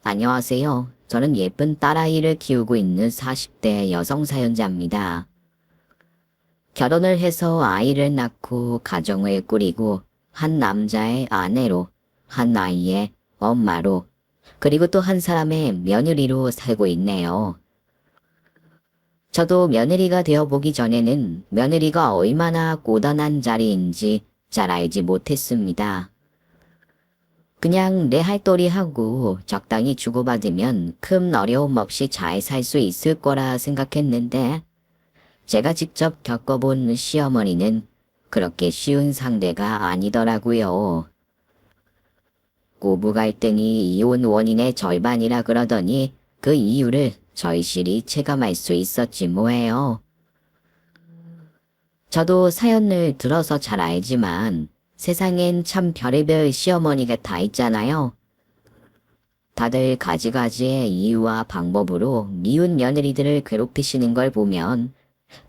안녕하세요. 저는 예쁜 딸아이를 키우고 있는 40대 여성 사연자입니다. 결혼을 해서 아이를 낳고 가정을 꾸리고 한 남자의 아내로, 한 아이의 엄마로, 그리고 또 한 사람의 며느리로 살고 있네요. 저도 며느리가 되어보기 전에는 며느리가 얼마나 고단한 자리인지 잘 알지 못했습니다. 그냥 내 할 도리 하고 적당히 주고받으면 큰 어려움 없이 잘 살 수 있을 거라 생각했는데 제가 직접 겪어본 시어머니는 그렇게 쉬운 상대가 아니더라고요. 고부 갈등이 이혼 원인의 절반이라 그러더니 그 이유를 절실히 체감할 수 있었지 뭐예요. 저도 사연을 들어서 잘 알지만 세상엔 참 별의별 시어머니가 다 있잖아요. 다들 가지가지의 이유와 방법으로 미운 며느리들을 괴롭히시는 걸 보면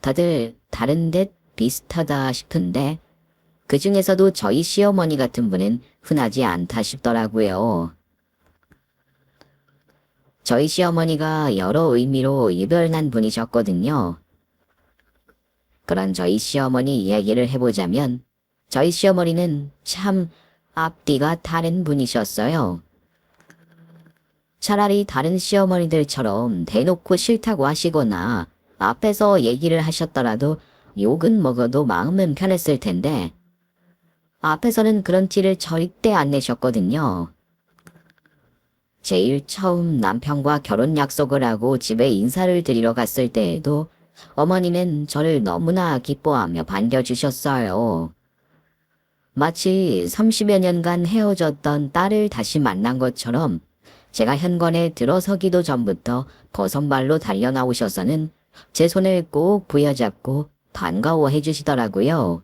다들 다른 듯 비슷하다 싶은데 그 중에서도 저희 시어머니 같은 분은 흔하지 않다 싶더라고요. 저희 시어머니가 여러 의미로 유별난 분이셨거든요. 그런 저희 시어머니 이야기를 해보자면 저희 시어머니는 참 앞뒤가 다른 분이셨어요. 차라리 다른 시어머니들처럼 대놓고 싫다고 하시거나 앞에서 얘기를 하셨더라도 욕은 먹어도 마음은 편했을 텐데 앞에서는 그런 티를 절대 안 내셨거든요. 제일 처음 남편과 결혼 약속을 하고 집에 인사를 드리러 갔을 때에도 어머니는 저를 너무나 기뻐하며 반겨주셨어요. 마치 30여 년간 헤어졌던 딸을 다시 만난 것처럼 제가 현관에 들어서기도 전부터 버선발로 달려나오셔서는 제 손을 꼭 부여잡고 반가워해 주시더라고요.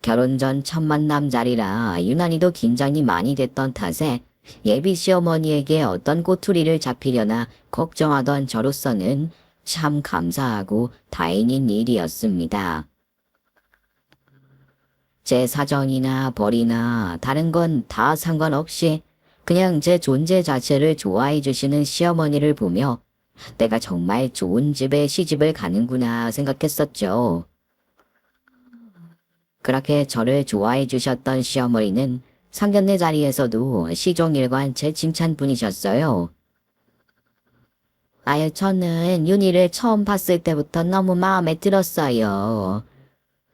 결혼 전 첫 만남 자리라 유난히도 긴장이 많이 됐던 탓에 예비 시어머니에게 어떤 꼬투리를 잡히려나 걱정하던 저로서는 참 감사하고 다행인 일이었습니다. 제 사정이나 벌이나 다른 건 다 상관없이 그냥 제 존재 자체를 좋아해 주시는 시어머니를 보며 내가 정말 좋은 집에 시집을 가는구나 생각했었죠. 그렇게 저를 좋아해 주셨던 시어머니는 상견례 자리에서도 시종일관 제 칭찬뿐이셨어요. 아유, 저는 윤희를 처음 봤을 때부터 너무 마음에 들었어요.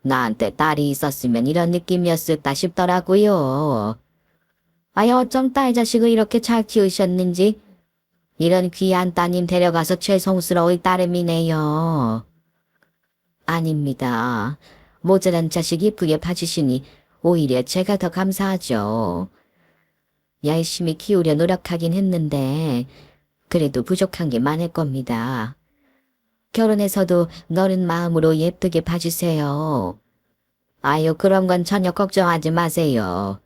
나한테 딸이 있었으면 이런 느낌이었을까 싶더라고요. 아유, 어쩜 딸 자식을 이렇게 잘 키우셨는지 이런 귀한 따님 데려가서 죄송스러울 따름이네요. 아닙니다. 모자란 자식 이쁘게 봐주시니 오히려 제가 더 감사하죠. 열심히 키우려 노력하긴 했는데 그래도 부족한 게 많을 겁니다. 결혼해서도 너른 마음으로 예쁘게 봐주세요. 아유, 그런 건 전혀 걱정하지 마세요.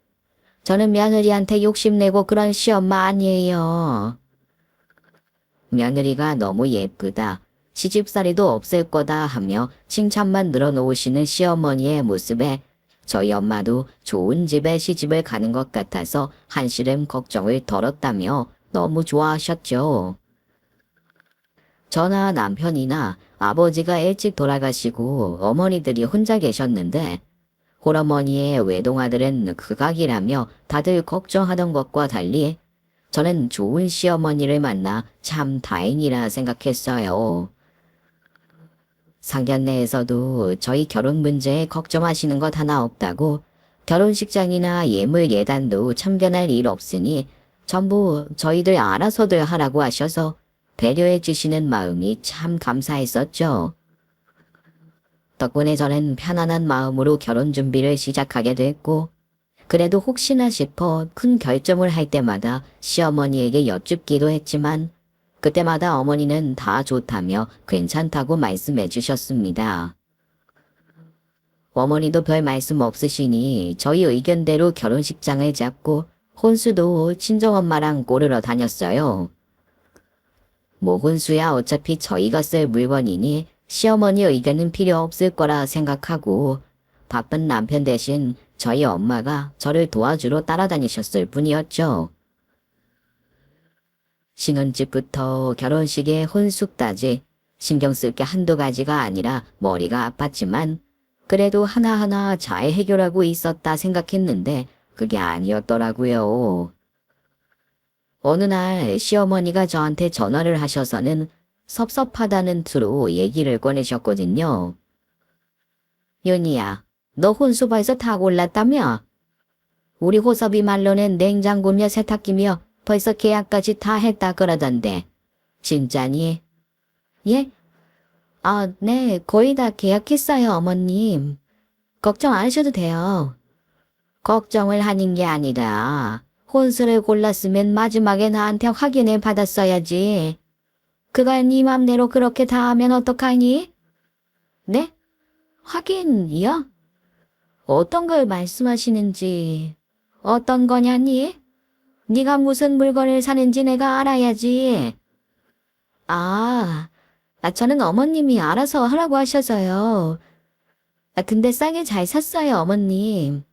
저는 며느리한테 욕심내고 그런 시엄마 아니에요. 며느리가 너무 예쁘다. 시집살이도 없을 거다 하며 칭찬만 늘어놓으시는 시어머니의 모습에 저희 엄마도 좋은 집에 시집을 가는 것 같아서 한시름 걱정을 덜었다며 너무 좋아하셨죠. 저나 남편이나 아버지가 일찍 돌아가시고 어머니들이 혼자 계셨는데 홀어머니의 외동아들은 극악이라며 다들 걱정하던 것과 달리 저는 좋은 시어머니를 만나 참 다행이라 생각했어요. 상견례에서도 저희 결혼 문제에 걱정하시는 것 하나 없다고 결혼식장이나 예물 예단도 참견할 일 없으니 전부 저희들 알아서들 하라고 하셔서 배려해 주시는 마음이 참 감사했었죠. 덕분에 저는 편안한 마음으로 결혼 준비를 시작하게 됐고 그래도 혹시나 싶어 큰 결정을 할 때마다 시어머니에게 여쭙기도 했지만 그때마다 어머니는 다 좋다며 괜찮다고 말씀해 주셨습니다. 어머니도 별 말씀 없으시니 저희 의견대로 결혼식장을 잡고 혼수도 친정엄마랑 꼬르러 다녔어요. 뭐 혼수야 어차피 저희가 쓸 물건이니 시어머니 의견은 필요 없을 거라 생각하고 바쁜 남편 대신 저희 엄마가 저를 도와주러 따라다니셨을 뿐이었죠. 신혼집부터 결혼식에 혼숙까지 신경 쓸 게 한두 가지가 아니라 머리가 아팠지만 그래도 하나하나 잘 해결하고 있었다 생각했는데 그게 아니었더라고요. 어느 날 시어머니가 저한테 전화를 하셔서는 섭섭하다는 투로 얘기를 꺼내셨거든요. 윤희야, 너 혼수벌써 다 골랐다며? 우리 호섭이 말로는 냉장고며 세탁기며 벌써 계약까지 다 했다 그러던데. 진짜니? 예? 아, 네, 거의 다 계약했어요, 어머님. 걱정 안 하셔도 돼요. 걱정을 하는 게 아니라 혼수를 골랐으면 마지막에 나한테 확인을 받았어야지. 그걸 네 맘대로 그렇게 다 하면 어떡하니? 네? 확인이요? 어떤 걸 말씀하시는지. 어떤 거냐니? 네가 무슨 물건을 사는지 내가 알아야지. 저는 어머님이 알아서 하라고 하셔서요. 근데 싸게 잘 샀어요, 어머님.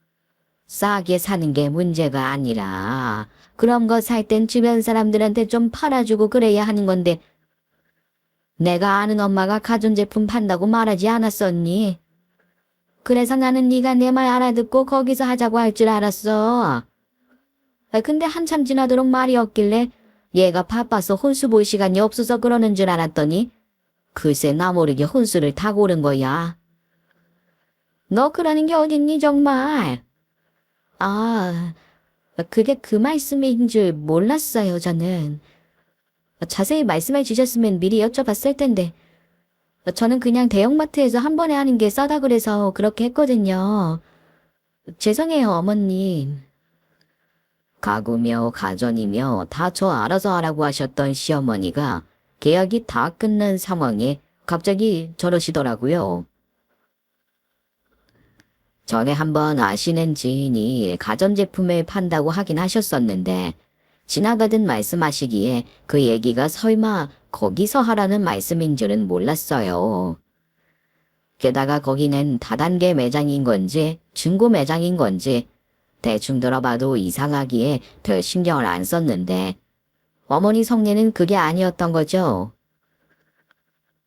싸게 사는 게 문제가 아니라 그런 거 살 땐 주변 사람들한테 좀 팔아주고 그래야 하는 건데 내가 아는 엄마가 가전제품 판다고 말하지 않았었니? 그래서 나는 네가 내 말 알아듣고 거기서 하자고 할 줄 알았어. 근데 한참 지나도록 말이 없길래 얘가 바빠서 혼수 볼 시간이 없어서 그러는 줄 알았더니 글쎄 나 모르게 혼수를 다 고른 거야. 너 그러는 게 어딨니 정말. 그게 그 말씀인 줄 몰랐어요 저는. 자세히 말씀해 주셨으면 미리 여쭤봤을 텐데 저는 그냥 대형마트에서 한 번에 하는 게 싸다 그래서 그렇게 했거든요. 죄송해요 어머님. 가구며 가전이며 다 저 알아서 하라고 하셨던 시어머니가 계약이 다 끝난 상황에 갑자기 저러시더라고요. 전에 한번 아시는 지인이 가전제품을 판다고 하긴 하셨었는데 지나가듯 말씀하시기에 그 얘기가 설마 거기서 하라는 말씀인 줄은 몰랐어요. 게다가 거기는 다단계 매장인 건지 중고 매장인 건지 대충 들어봐도 이상하기에 별 신경을 안 썼는데 어머니 성내는 그게 아니었던 거죠.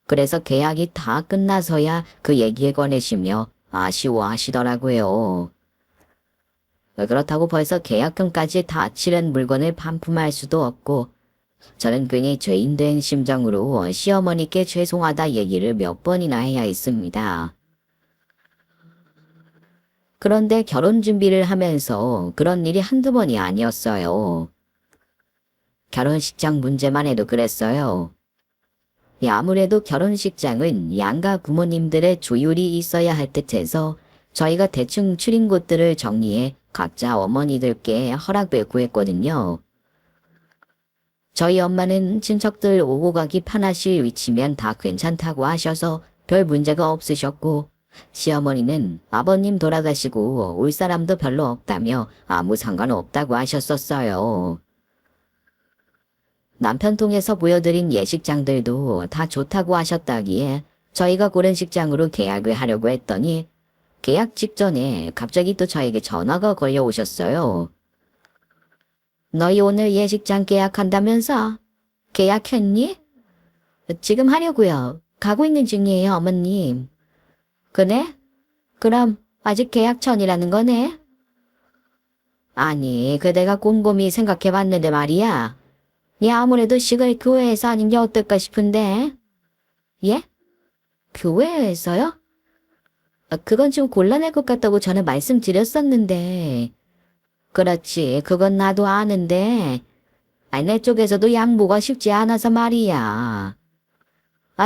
그래서 계약이 다 끝나서야 그 얘기에 꺼내시며 아쉬워하시더라고요. 그렇다고 벌써 계약금까지 다 치른 물건을 반품할 수도 없고 저는 괜히 죄인된 심정으로 시어머니께 죄송하다 얘기를 몇 번이나 해야 했습니다. 그런데 결혼 준비를 하면서 그런 일이 한두 번이 아니었어요. 결혼식장 문제만 해도 그랬어요. 아무래도 결혼식장은 양가 부모님들의 조율이 있어야 할 듯해서 저희가 대충 추린 곳들을 정리해 각자 어머니들께 허락을 구했거든요. 저희 엄마는 친척들 오고 가기 편하실 위치면 다 괜찮다고 하셔서 별 문제가 없으셨고 시어머니는 아버님 돌아가시고 올 사람도 별로 없다며 아무 상관없다고 하셨었어요. 남편 통해서 보여드린 예식장들도 다 좋다고 하셨다기에 저희가 고른 식장으로 계약을 하려고 했더니 계약 직전에 갑자기 또 저에게 전화가 걸려오셨어요. 너희 오늘 예식장 계약한다면서? 계약했니? 지금 하려고요. 가고 있는 중이에요, 어머님. 그래? 그럼 아직 계약 전이라는 거네? 아니, 그 내가 곰곰이 생각해봤는데 말이야. 아무래도 식을 교회에서 하는 게 어떨까 싶은데. 예? 교회에서요? 그건 좀 곤란할 것 같다고 저는 말씀드렸었는데. 그렇지, 그건 나도 아는데. 내 쪽에서도 양보가 쉽지 않아서 말이야.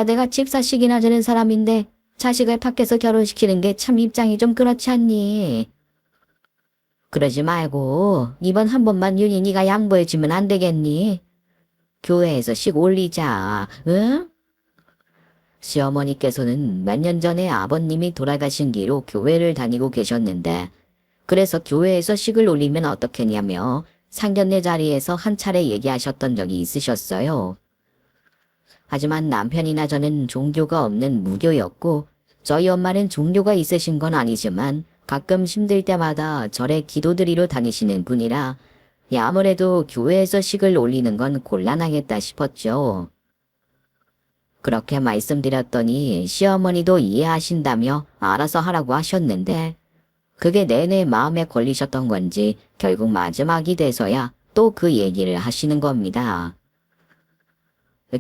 내가 집사식이나 저는 사람인데 자식을 밖에서 결혼시키는 게 참 입장이 좀 그렇지 않니? 그러지 말고 이번 한 번만 윤희가 양보해주면 안 되겠니? 교회에서 식 올리자, 응? 시어머니께서는 몇 년 전에 아버님이 돌아가신 뒤로 교회를 다니고 계셨는데 그래서 교회에서 식을 올리면 어떻겠냐며 상견례 자리에서 한 차례 얘기하셨던 적이 있으셨어요. 하지만 남편이나 저는 종교가 없는 무교였고 저희 엄마는 종교가 있으신 건 아니지만 가끔 힘들 때마다 절에 기도드리러 다니시는 분이라 아무래도 교회에서 식을 올리는 건 곤란하겠다 싶었죠. 그렇게 말씀드렸더니 시어머니도 이해하신다며 알아서 하라고 하셨는데 그게 내내 마음에 걸리셨던 건지 결국 마지막이 돼서야 또 그 얘기를 하시는 겁니다.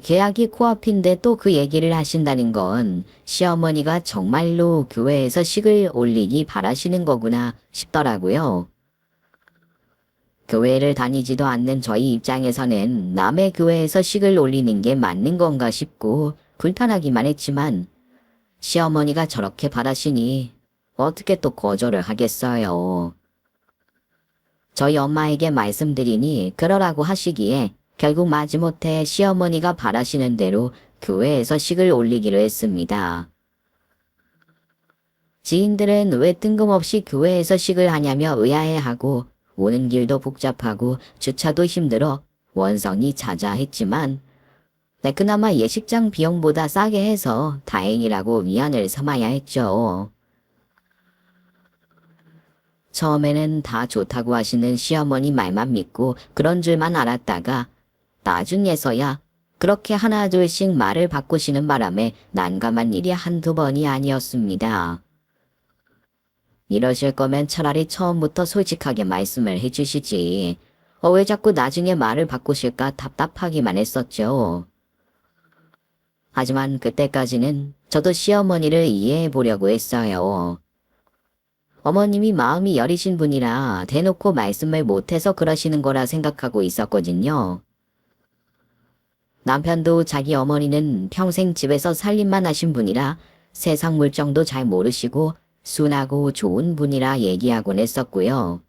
계약이 코앞인데 또 그 얘기를 하신다는 건 시어머니가 정말로 교회에서 식을 올리기 바라시는 거구나 싶더라고요. 교회를 다니지도 않는 저희 입장에서는 남의 교회에서 식을 올리는 게 맞는 건가 싶고 불편하기만 했지만 시어머니가 저렇게 바라시니 어떻게 또 거절을 하겠어요. 저희 엄마에게 말씀드리니 그러라고 하시기에 결국 마지못해 시어머니가 바라시는 대로 교회에서 식을 올리기로 했습니다. 지인들은 왜 뜬금없이 교회에서 식을 하냐며 의아해하고 오는 길도 복잡하고 주차도 힘들어 원성이 자자했지만 그나마 예식장 비용보다 싸게 해서 다행이라고 위안을 삼아야 했죠. 처음에는 다 좋다고 하시는 시어머니 말만 믿고 그런 줄만 알았다가 나중에서야 그렇게 하나둘씩 말을 바꾸시는 바람에 난감한 일이 한두 번이 아니었습니다. 이러실 거면 차라리 처음부터 솔직하게 말씀을 해주시지. 왜 자꾸 나중에 말을 바꾸실까 답답하기만 했었죠. 하지만 그때까지는 저도 시어머니를 이해해 보려고 했어요. 어머님이 마음이 여리신 분이라 대놓고 말씀을 못해서 그러시는 거라 생각하고 있었거든요. 남편도 자기 어머니는 평생 집에서 살림만 하신 분이라 세상 물정도 잘 모르시고 순하고 좋은 분이라 얘기하곤 했었고요.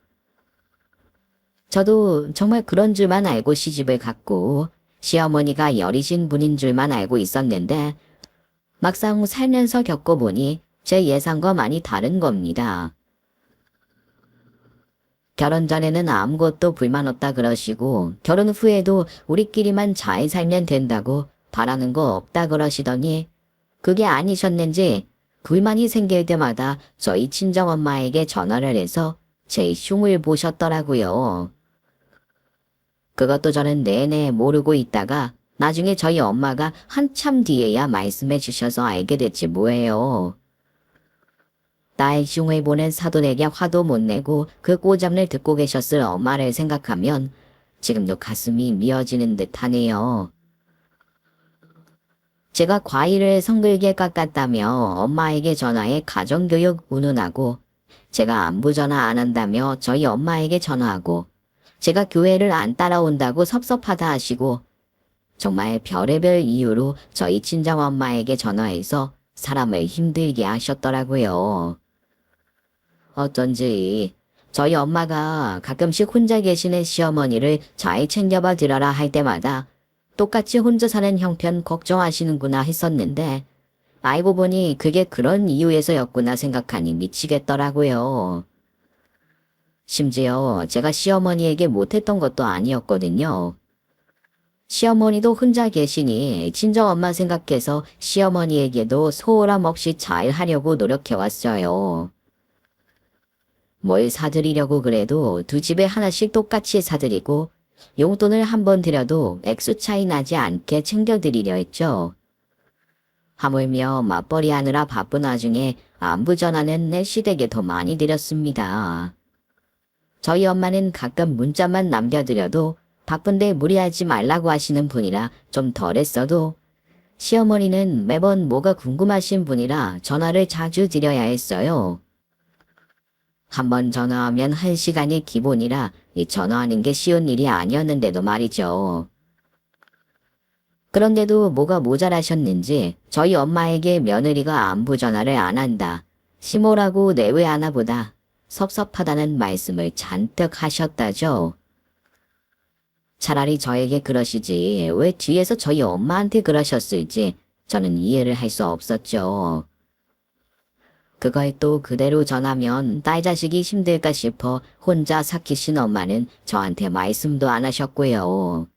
저도 정말 그런 줄만 알고 시집을 갔고 시어머니가 여리신 분인 줄만 알고 있었는데 막상 살면서 겪어보니 제 예상과 많이 다른 겁니다. 결혼 전에는 아무것도 불만 없다 그러시고 결혼 후에도 우리끼리만 잘 살면 된다고 바라는 거 없다 그러시더니 그게 아니셨는지 불만이 생길 때마다 저희 친정엄마에게 전화를 해서 제 흉을 보셨더라고요. 그것도 저는 내내 모르고 있다가 나중에 저희 엄마가 한참 뒤에야 말씀해 주셔서 알게 됐지 뭐예요. 딸 흉을 보낸 사돈에게 화도 못 내고 그 꼬잡을 듣고 계셨을 엄마를 생각하면 지금도 가슴이 미어지는 듯하네요. 제가 과일을 성글게 깎았다며 엄마에게 전화해 가정교육 운운하고 제가 안부 전화 안 한다며 저희 엄마에게 전화하고 제가 교회를 안 따라온다고 섭섭하다 하시고 정말 별의별 이유로 저희 친정엄마에게 전화해서 사람을 힘들게 하셨더라고요. 어쩐지 저희 엄마가 가끔씩 혼자 계시는 시어머니를 잘 챙겨봐 드려라 할 때마다 똑같이 혼자 사는 형편 걱정하시는구나 했었는데 알고 보니 그게 그런 이유에서였구나 생각하니 미치겠더라고요. 심지어 제가 시어머니에게 못했던 것도 아니었거든요. 시어머니도 혼자 계시니 친정엄마 생각해서 시어머니에게도 소홀함 없이 잘 하려고 노력해왔어요. 뭘 사드리려고 그래도 두 집에 하나씩 똑같이 사드리고 용돈을 한 번 드려도 액수 차이 나지 않게 챙겨드리려 했죠. 하물며 맞벌이 하느라 바쁜 와중에 안부 전화는 내 시댁에 더 많이 드렸습니다. 저희 엄마는 가끔 문자만 남겨드려도 바쁜데 무리하지 말라고 하시는 분이라 좀 덜했어도 시어머니는 매번 뭐가 궁금하신 분이라 전화를 자주 드려야 했어요. 한 번 전화하면 1시간이 기본이라 이 전화하는 게 쉬운 일이 아니었는데도 말이죠. 그런데도 뭐가 모자라셨는지 저희 엄마에게 며느리가 안부 전화를 안 한다, 시모라고 내외하나 보다 섭섭하다는 말씀을 잔뜩 하셨다죠. 차라리 저에게 그러시지 왜 뒤에서 저희 엄마한테 그러셨을지 저는 이해를 할 수 없었죠. 그걸 또 그대로 전하면 딸 자식이 힘들까 싶어 혼자 삭히신 엄마는 저한테 말씀도 안 하셨고요.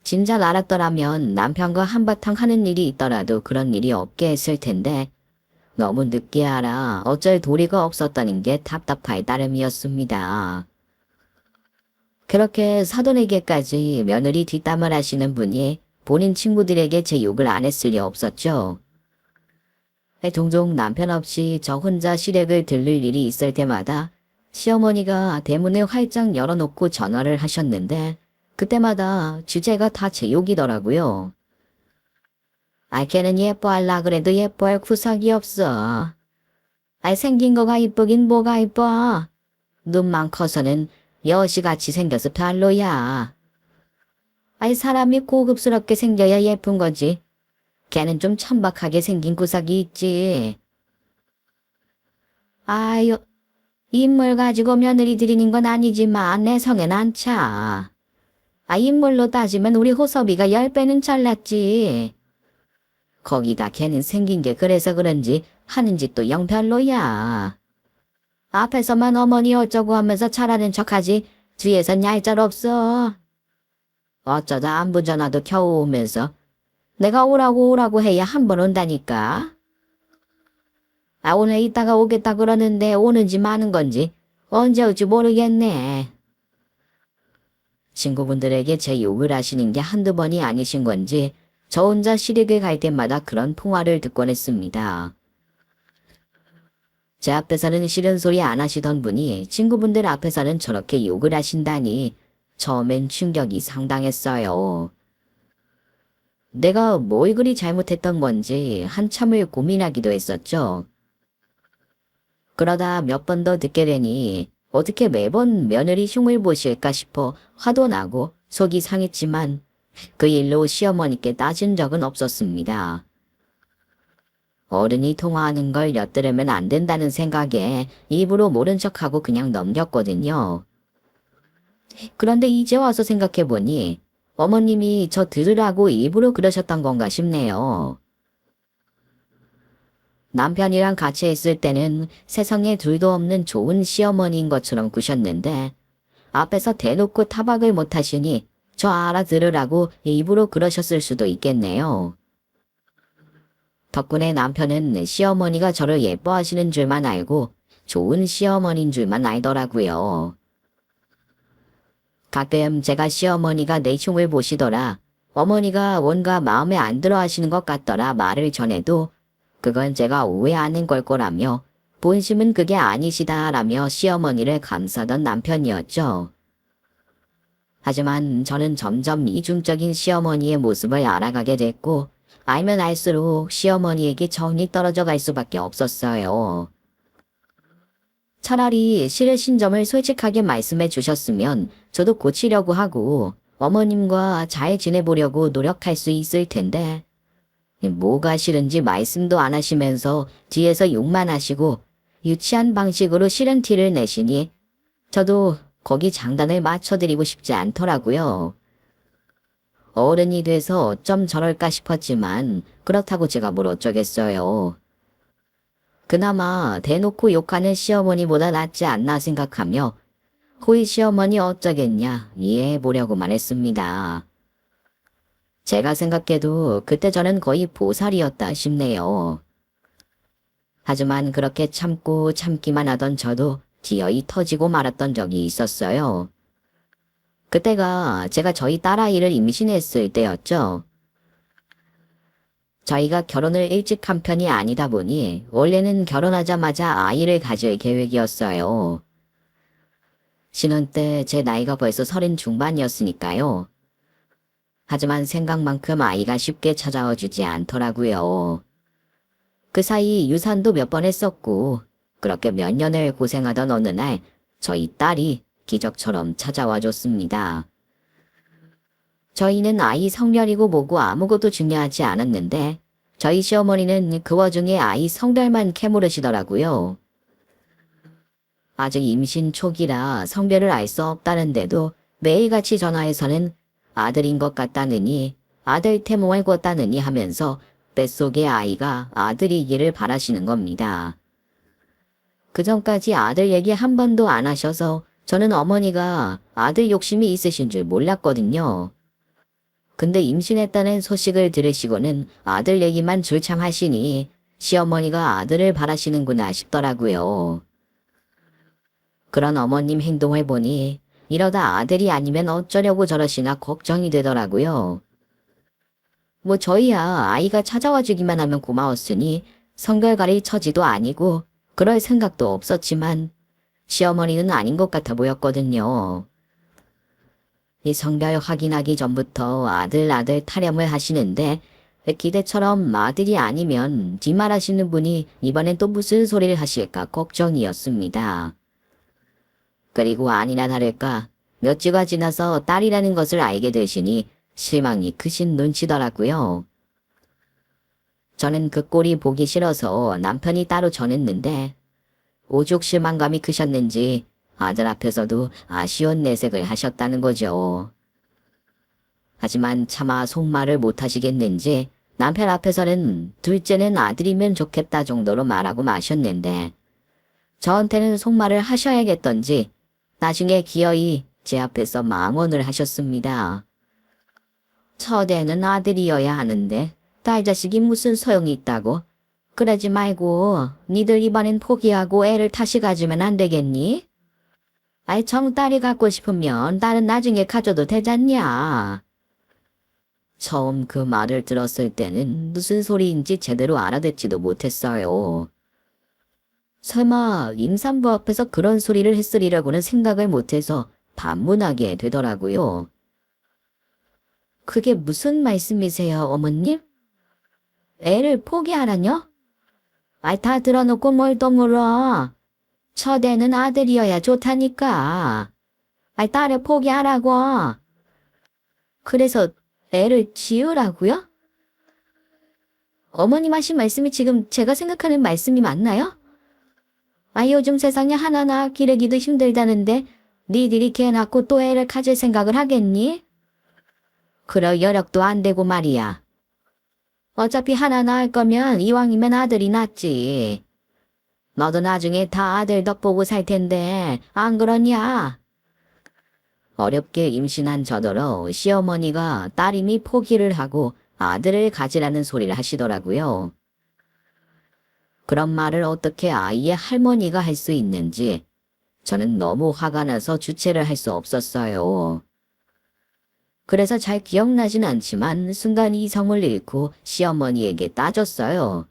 진작 알았더라면 남편과 한바탕 하는 일이 있더라도 그런 일이 없게 했을 텐데 너무 늦게 알아 어쩔 도리가 없었다는 게 답답할 따름이었습니다. 그렇게 사돈에게까지 며느리 뒷담을 하시는 분이 본인 친구들에게 제 욕을 안 했을 리 없었죠. 종종 남편 없이 저 혼자 시댁을 들를 일이 있을 때마다 시어머니가 대문을 활짝 열어놓고 전화를 하셨는데 그때마다 주제가 다 제 욕이더라고요. 걔는 예뻐할라 그래도 예뻐할 구석이 없어. 생긴 거가 이쁘긴 뭐가 이뻐. 눈만 커서는 여시같이 생겨서 별로야. 사람이 고급스럽게 생겨야 예쁜 거지. 걔는 좀 천박하게 생긴 구석이 있지. 아유, 인물 가지고 며느리 드리는 건 아니지만 내 성엔 안 차. 인물로 따지면 우리 호섭이가 10배는 잘났지. 거기다 걔는 생긴 게 그래서 그런지 하는 짓도 영 별로야. 앞에서만 어머니 어쩌고 하면서 잘하는 척하지 뒤에선 얄짤없어. 어쩌다 안부 전화도 겨우 오면서 내가 오라고 해야 한 번 온다니까. 오늘 이따가 오겠다 그러는데 오는지 마는 건지 언제 올지 모르겠네. 친구분들에게 제 욕을 하시는 게 한두 번이 아니신 건지 저 혼자 시댁에 갈 때마다 그런 통화를 듣곤 했습니다. 제 앞에서는 싫은 소리 안 하시던 분이 친구분들 앞에서는 저렇게 욕을 하신다니 처음엔 충격이 상당했어요. 내가 뭘 그리 잘못했던 건지 한참을 고민하기도 했었죠. 그러다 몇 번 더 듣게 되니 어떻게 매번 며느리 흉을 보실까 싶어 화도 나고 속이 상했지만 그 일로 시어머니께 따진 적은 없었습니다. 어른이 통화하는 걸 엿들으면 안 된다는 생각에 입으로 모른 척하고 그냥 넘겼거든요. 그런데 이제 와서 생각해보니 어머님이 저 들으라고 일부러 그러셨던 건가 싶네요. 남편이랑 같이 있을 때는 세상에 둘도 없는 좋은 시어머니인 것처럼 구셨는데 앞에서 대놓고 타박을 못하시니 저 알아들으라고 일부러 그러셨을 수도 있겠네요. 덕분에 남편은 시어머니가 저를 예뻐하시는 줄만 알고 좋은 시어머니인 줄만 알더라고요. 가끔 제가 시어머니가 내 흉을 보시더라, 어머니가 뭔가 마음에 안 들어 하시는 것 같더라 말을 전해도 그건 제가 오해하는 걸 거라며 본심은 그게 아니시다라며 시어머니를 감싸던 남편이었죠. 하지만 저는 점점 이중적인 시어머니의 모습을 알아가게 됐고 알면 알수록 시어머니에게 정이 떨어져 갈 수밖에 없었어요. 차라리 싫으신 점을 솔직하게 말씀해 주셨으면 저도 고치려고 하고 어머님과 잘 지내보려고 노력할 수 있을 텐데 뭐가 싫은지 말씀도 안 하시면서 뒤에서 욕만 하시고 유치한 방식으로 싫은 티를 내시니 저도 거기 장단을 맞춰드리고 싶지 않더라고요. 어른이 돼서 어쩜 저럴까 싶었지만 그렇다고 제가 뭘 어쩌겠어요. 그나마 대놓고 욕하는 시어머니보다 낫지 않나 생각하며 호의 시어머니 어쩌겠냐 이해해보려고만 했습니다. 제가 생각해도 그때 저는 거의 보살이었다 싶네요. 하지만 그렇게 참고 참기만 하던 저도 기어이 터지고 말았던 적이 있었어요. 그때가 제가 저희 딸아이를 임신했을 때였죠. 저희가 결혼을 일찍 한 편이 아니다 보니 원래는 결혼하자마자 아이를 가질 계획이었어요. 신혼 때 제 나이가 벌써 30 중반이었으니까요. 하지만 생각만큼 아이가 쉽게 찾아와 주지 않더라고요. 그 사이 유산도 몇 번 했었고 그렇게 몇 년을 고생하던 어느 날 저희 딸이 기적처럼 찾아와 줬습니다. 저희는 아이 성별이고 뭐고 아무것도 중요하지 않았는데 저희 시어머니는 그 와중에 아이 성별만 캐물으시더라고요. 아직 임신 초기라 성별을 알 수 없다는데도 매일같이 전화해서는 아들인 것 같다느니 아들 태몽을 꿨다느니 하면서 뱃속의 아이가 아들이기를 바라시는 겁니다. 그전까지 아들 얘기 한 번도 안 하셔서 저는 어머니가 아들 욕심이 있으신 줄 몰랐거든요. 근데 임신했다는 소식을 들으시고는 아들 얘기만 줄창 하시니 시어머니가 아들을 바라시는구나 싶더라고요. 그런 어머님 행동을 보니 이러다 아들이 아니면 어쩌려고 저러시나 걱정이 되더라고요. 뭐 저희야 아이가 찾아와 주기만 하면 고마웠으니 성별가릴 처지도 아니고 그럴 생각도 없었지만 시어머니는 아닌 것 같아 보였거든요. 이 성별 확인하기 전부터 아들 타령을 하시는데 기대처럼 아들이 아니면 뒷말하시는 분이 이번엔 또 무슨 소리를 하실까 걱정이었습니다. 그리고 아니나 다를까 몇 주가 지나서 딸이라는 것을 알게 되시니 실망이 크신 눈치더라고요. 저는 그 꼴이 보기 싫어서 남편이 따로 전했는데 오죽 실망감이 크셨는지 아들 앞에서도 아쉬운 내색을 하셨다는 거죠. 하지만 차마 속말을 못하시겠는지 남편 앞에서는 둘째는 아들이면 좋겠다 정도로 말하고 마셨는데 저한테는 속말을 하셔야겠던지 나중에 기어이 제 앞에서 망언을 하셨습니다. 첫애는 아들이어야 하는데 딸 자식이 무슨 소용이 있다고? 그러지 말고 니들 이번엔 포기하고 애를 다시 가지면 안 되겠니? 아이 정딸이 갖고 싶으면 딸은 나중에 가져도 되잖냐. 처음 그 말을 들었을 때는 무슨 소리인지 제대로 알아듣지도 못했어요. 설마 임산부 앞에서 그런 소리를 했으리라고는 생각을 못해서 반문하게 되더라고요. 그게 무슨 말씀이세요, 어머님? 애를 포기하라뇨? 아이 다 들어놓고 뭘 또 물어. 첫애는 아들이어야 좋다니까. 아이 딸을 포기하라고. 그래서 애를 지으라고요? 어머님 하신 말씀이 지금 제가 생각하는 말씀이 맞나요? 아 요즘 세상에 하나나 기르기도 힘들다는데 니들이 개 낳고 또 애를 가질 생각을 하겠니? 그럴 여력도 안 되고 말이야. 어차피 하나 낳을 거면 이왕이면 아들이 낫지. 너도 나중에 다 아들 덕 보고 살 텐데 안 그러냐? 어렵게 임신한 저더러 시어머니가 딸임이 포기를 하고 아들을 가지라는 소리를 하시더라고요. 그런 말을 어떻게 아이의 할머니가 할 수 있는지 저는 너무 화가 나서 주체를 할 수 없었어요. 그래서 잘 기억나진 않지만 순간 이성을 잃고 시어머니에게 따졌어요.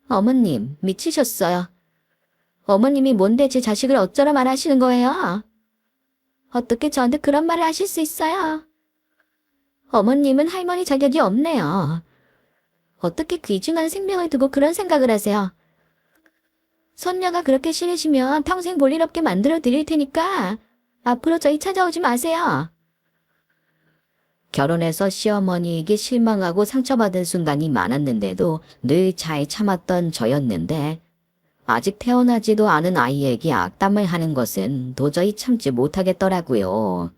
어머님, 미치셨어요. 어머님이 뭔데 제 자식을 어쩌라 말하시는 거예요? 어떻게 저한테 그런 말을 하실 수 있어요? 어머님은 할머니 자격이 없네요. 어떻게 귀중한 생명을 두고 그런 생각을 하세요? 손녀가 그렇게 싫으시면 평생 볼일 없게 만들어 드릴 테니까 앞으로 저희 찾아오지 마세요. 결혼해서 시어머니에게 실망하고 상처받은 순간이 많았는데도 늘 잘 참았던 저였는데 아직 태어나지도 않은 아이에게 악담을 하는 것은 도저히 참지 못하겠더라고요.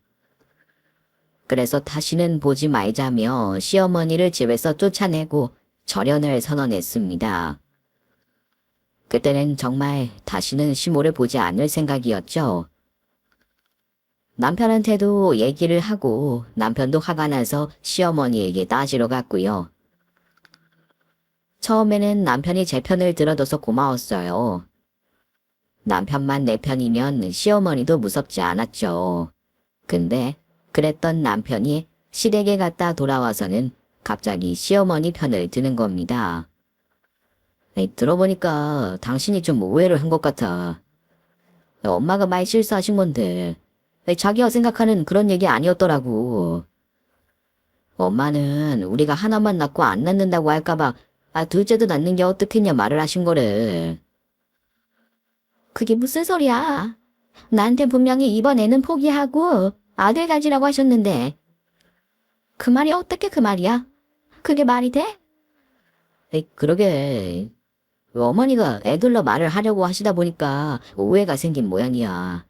그래서 다시는 보지 말자며 시어머니를 집에서 쫓아내고 절연을 선언했습니다. 그때는 정말 다시는 시모를 보지 않을 생각이었죠. 남편한테도 얘기를 하고 남편도 화가 나서 시어머니에게 따지러 갔고요. 처음에는 남편이 제 편을 들어줘서 고마웠어요. 남편만 내 편이면 시어머니도 무섭지 않았죠. 근데 그랬던 남편이 시댁에 갔다 돌아와서는 갑자기 시어머니 편을 드는 겁니다. 들어보니까 당신이 좀 오해를 한 것 같아. 엄마가 말 실수하신 건데 자기가 생각하는 그런 얘기 아니었더라고. 엄마는 우리가 하나만 낳고 안 낳는다고 할까봐 둘째도 낳는 게 어떻겠냐 말을 하신 거래. 그게 무슨 소리야? 나한테 분명히 이번 애는 포기하고 아들 가지라고 하셨는데. 그 말이 어떻게 그 말이야? 그게 말이 돼? 그러게. 어머니가 애들로 말을 하려고 하시다 보니까 오해가 생긴 모양이야.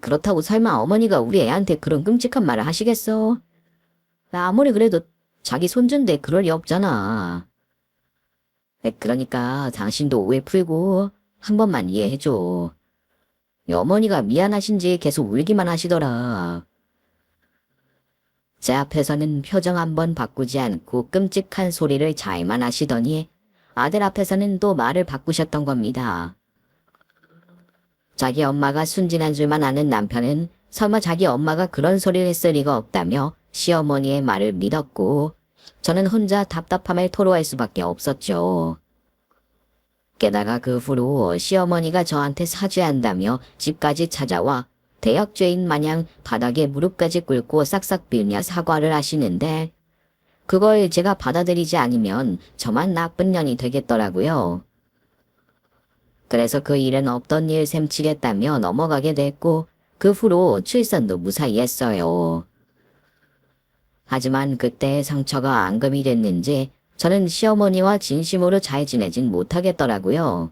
그렇다고 설마 어머니가 우리 애한테 그런 끔찍한 말을 하시겠어? 아무리 그래도 자기 손주인데 그럴 리 없잖아. 그러니까 당신도 오해 풀고 한 번만 이해해줘. 어머니가 미안하신지 계속 울기만 하시더라. 제 앞에서는 표정 한 번 바꾸지 않고 끔찍한 소리를 잘만 하시더니 아들 앞에서는 또 말을 바꾸셨던 겁니다. 자기 엄마가 순진한 줄만 아는 남편은 설마 자기 엄마가 그런 소리를 했을 리가 없다며 시어머니의 말을 믿었고, 저는 혼자 답답함을 토로할 수밖에 없었죠. 게다가 그 후로 시어머니가 저한테 사죄한다며 집까지 찾아와 대역죄인 마냥 바닥에 무릎까지 꿇고 싹싹 빌며 사과를 하시는데, 그걸 제가 받아들이지 않으면 저만 나쁜 년이 되겠더라고요. 그래서 그 일은 없던 일 셈치겠다며 넘어가게 됐고, 그 후로 출산도 무사히 했어요. 하지만 그때의 상처가 앙금이 됐는지 저는 시어머니와 진심으로 잘 지내진 못하겠더라고요.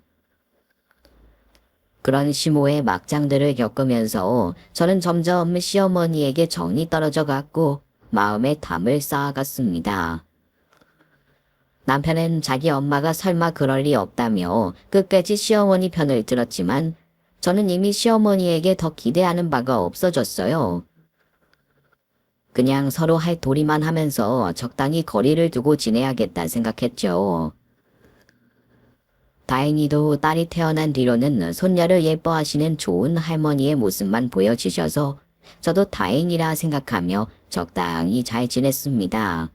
그런 심오의 막장들을 겪으면서 저는 점점 시어머니에게 정이 떨어져 갔고 마음에 담을 쌓아갔습니다. 남편은 자기 엄마가 설마 그럴 리 없다며 끝까지 시어머니 편을 들었지만 저는 이미 시어머니에게 더 기대하는 바가 없어졌어요. 그냥 서로 할 도리만 하면서 적당히 거리를 두고 지내야겠다 생각했죠. 다행히도 딸이 태어난 뒤로는 손녀를 예뻐하시는 좋은 할머니의 모습만 보여주셔서 저도 다행이라 생각하며 적당히 잘 지냈습니다.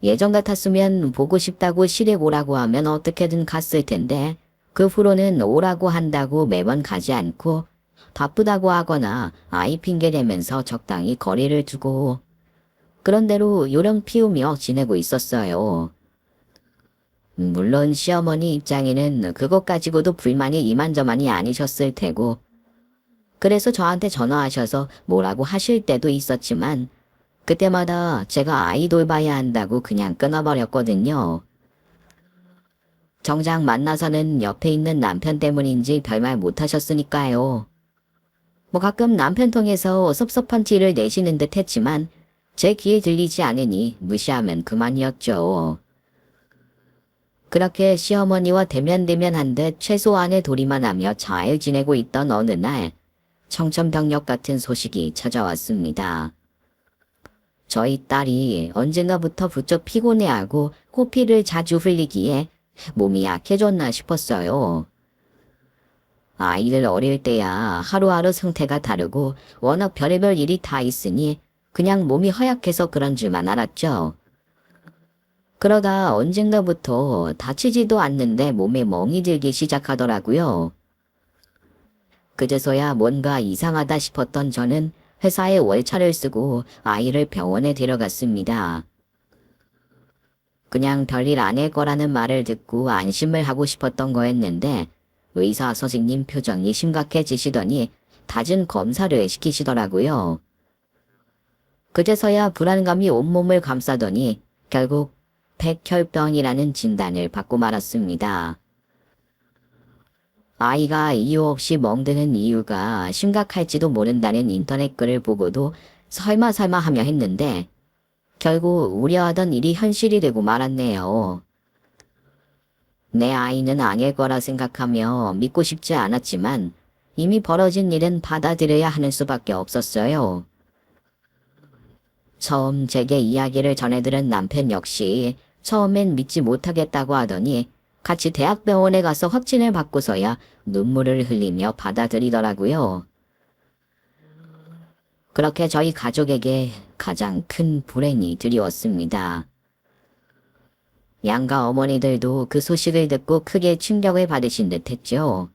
예전 같았으면 보고 싶다고 시댁 오라고 하면 어떻게든 갔을 텐데 그 후로는 오라고 한다고 매번 가지 않고 바쁘다고 하거나 아이 핑계대면서 적당히 거리를 두고 그런 대로 요령 피우며 지내고 있었어요. 물론 시어머니 입장에는 그것 가지고도 불만이 이만저만이 아니셨을 테고 그래서 저한테 전화하셔서 뭐라고 하실 때도 있었지만 그때마다 제가 아이 돌봐야 한다고 그냥 끊어버렸거든요. 정작 만나서는 옆에 있는 남편 때문인지 별말 못하셨으니까요. 뭐 가끔 남편 통해서 섭섭한 티를 내시는 듯 했지만 제 귀에 들리지 않으니 무시하면 그만이었죠. 그렇게 시어머니와 대면대면한 듯 최소한의 도리만 하며 잘 지내고 있던 어느 날 청천벽력 같은 소식이 찾아왔습니다. 저희 딸이 언젠가부터 부쩍 피곤해하고 코피를 자주 흘리기에 몸이 약해졌나 싶었어요. 아이들 어릴 때야 하루하루 상태가 다르고 워낙 별의별 일이 다 있으니 그냥 몸이 허약해서 그런 줄만 알았죠. 그러다 언젠가부터 다치지도 않는데 몸에 멍이 들기 시작하더라고요. 그제서야 뭔가 이상하다 싶었던 저는 회사에 월차를 쓰고 아이를 병원에 데려갔습니다. 그냥 별일 아닐 거라는 말을 듣고 안심을 하고 싶었던 거였는데 의사 선생님 표정이 심각해지시더니 잦은 검사를 시키시더라고요. 그제서야 불안감이 온몸을 감싸더니 결국 백혈병이라는 진단을 받고 말았습니다. 아이가 이유 없이 멍드는 이유가 심각할지도 모른다는 인터넷 글을 보고도 설마 하며 했는데 결국 우려하던 일이 현실이 되고 말았네요. 내 아이는 아닐 거라 생각하며 믿고 싶지 않았지만 이미 벌어진 일은 받아들여야 하는 수밖에 없었어요. 처음 제게 이야기를 전해들은 남편 역시 처음엔 믿지 못하겠다고 하더니 같이 대학병원에 가서 확진을 받고서야 눈물을 흘리며 받아들이더라고요. 그렇게 저희 가족에게 가장 큰 불행이 드리웠습니다. 양가 어머니들도 그 소식을 듣고 크게 충격을 받으신 듯 했죠.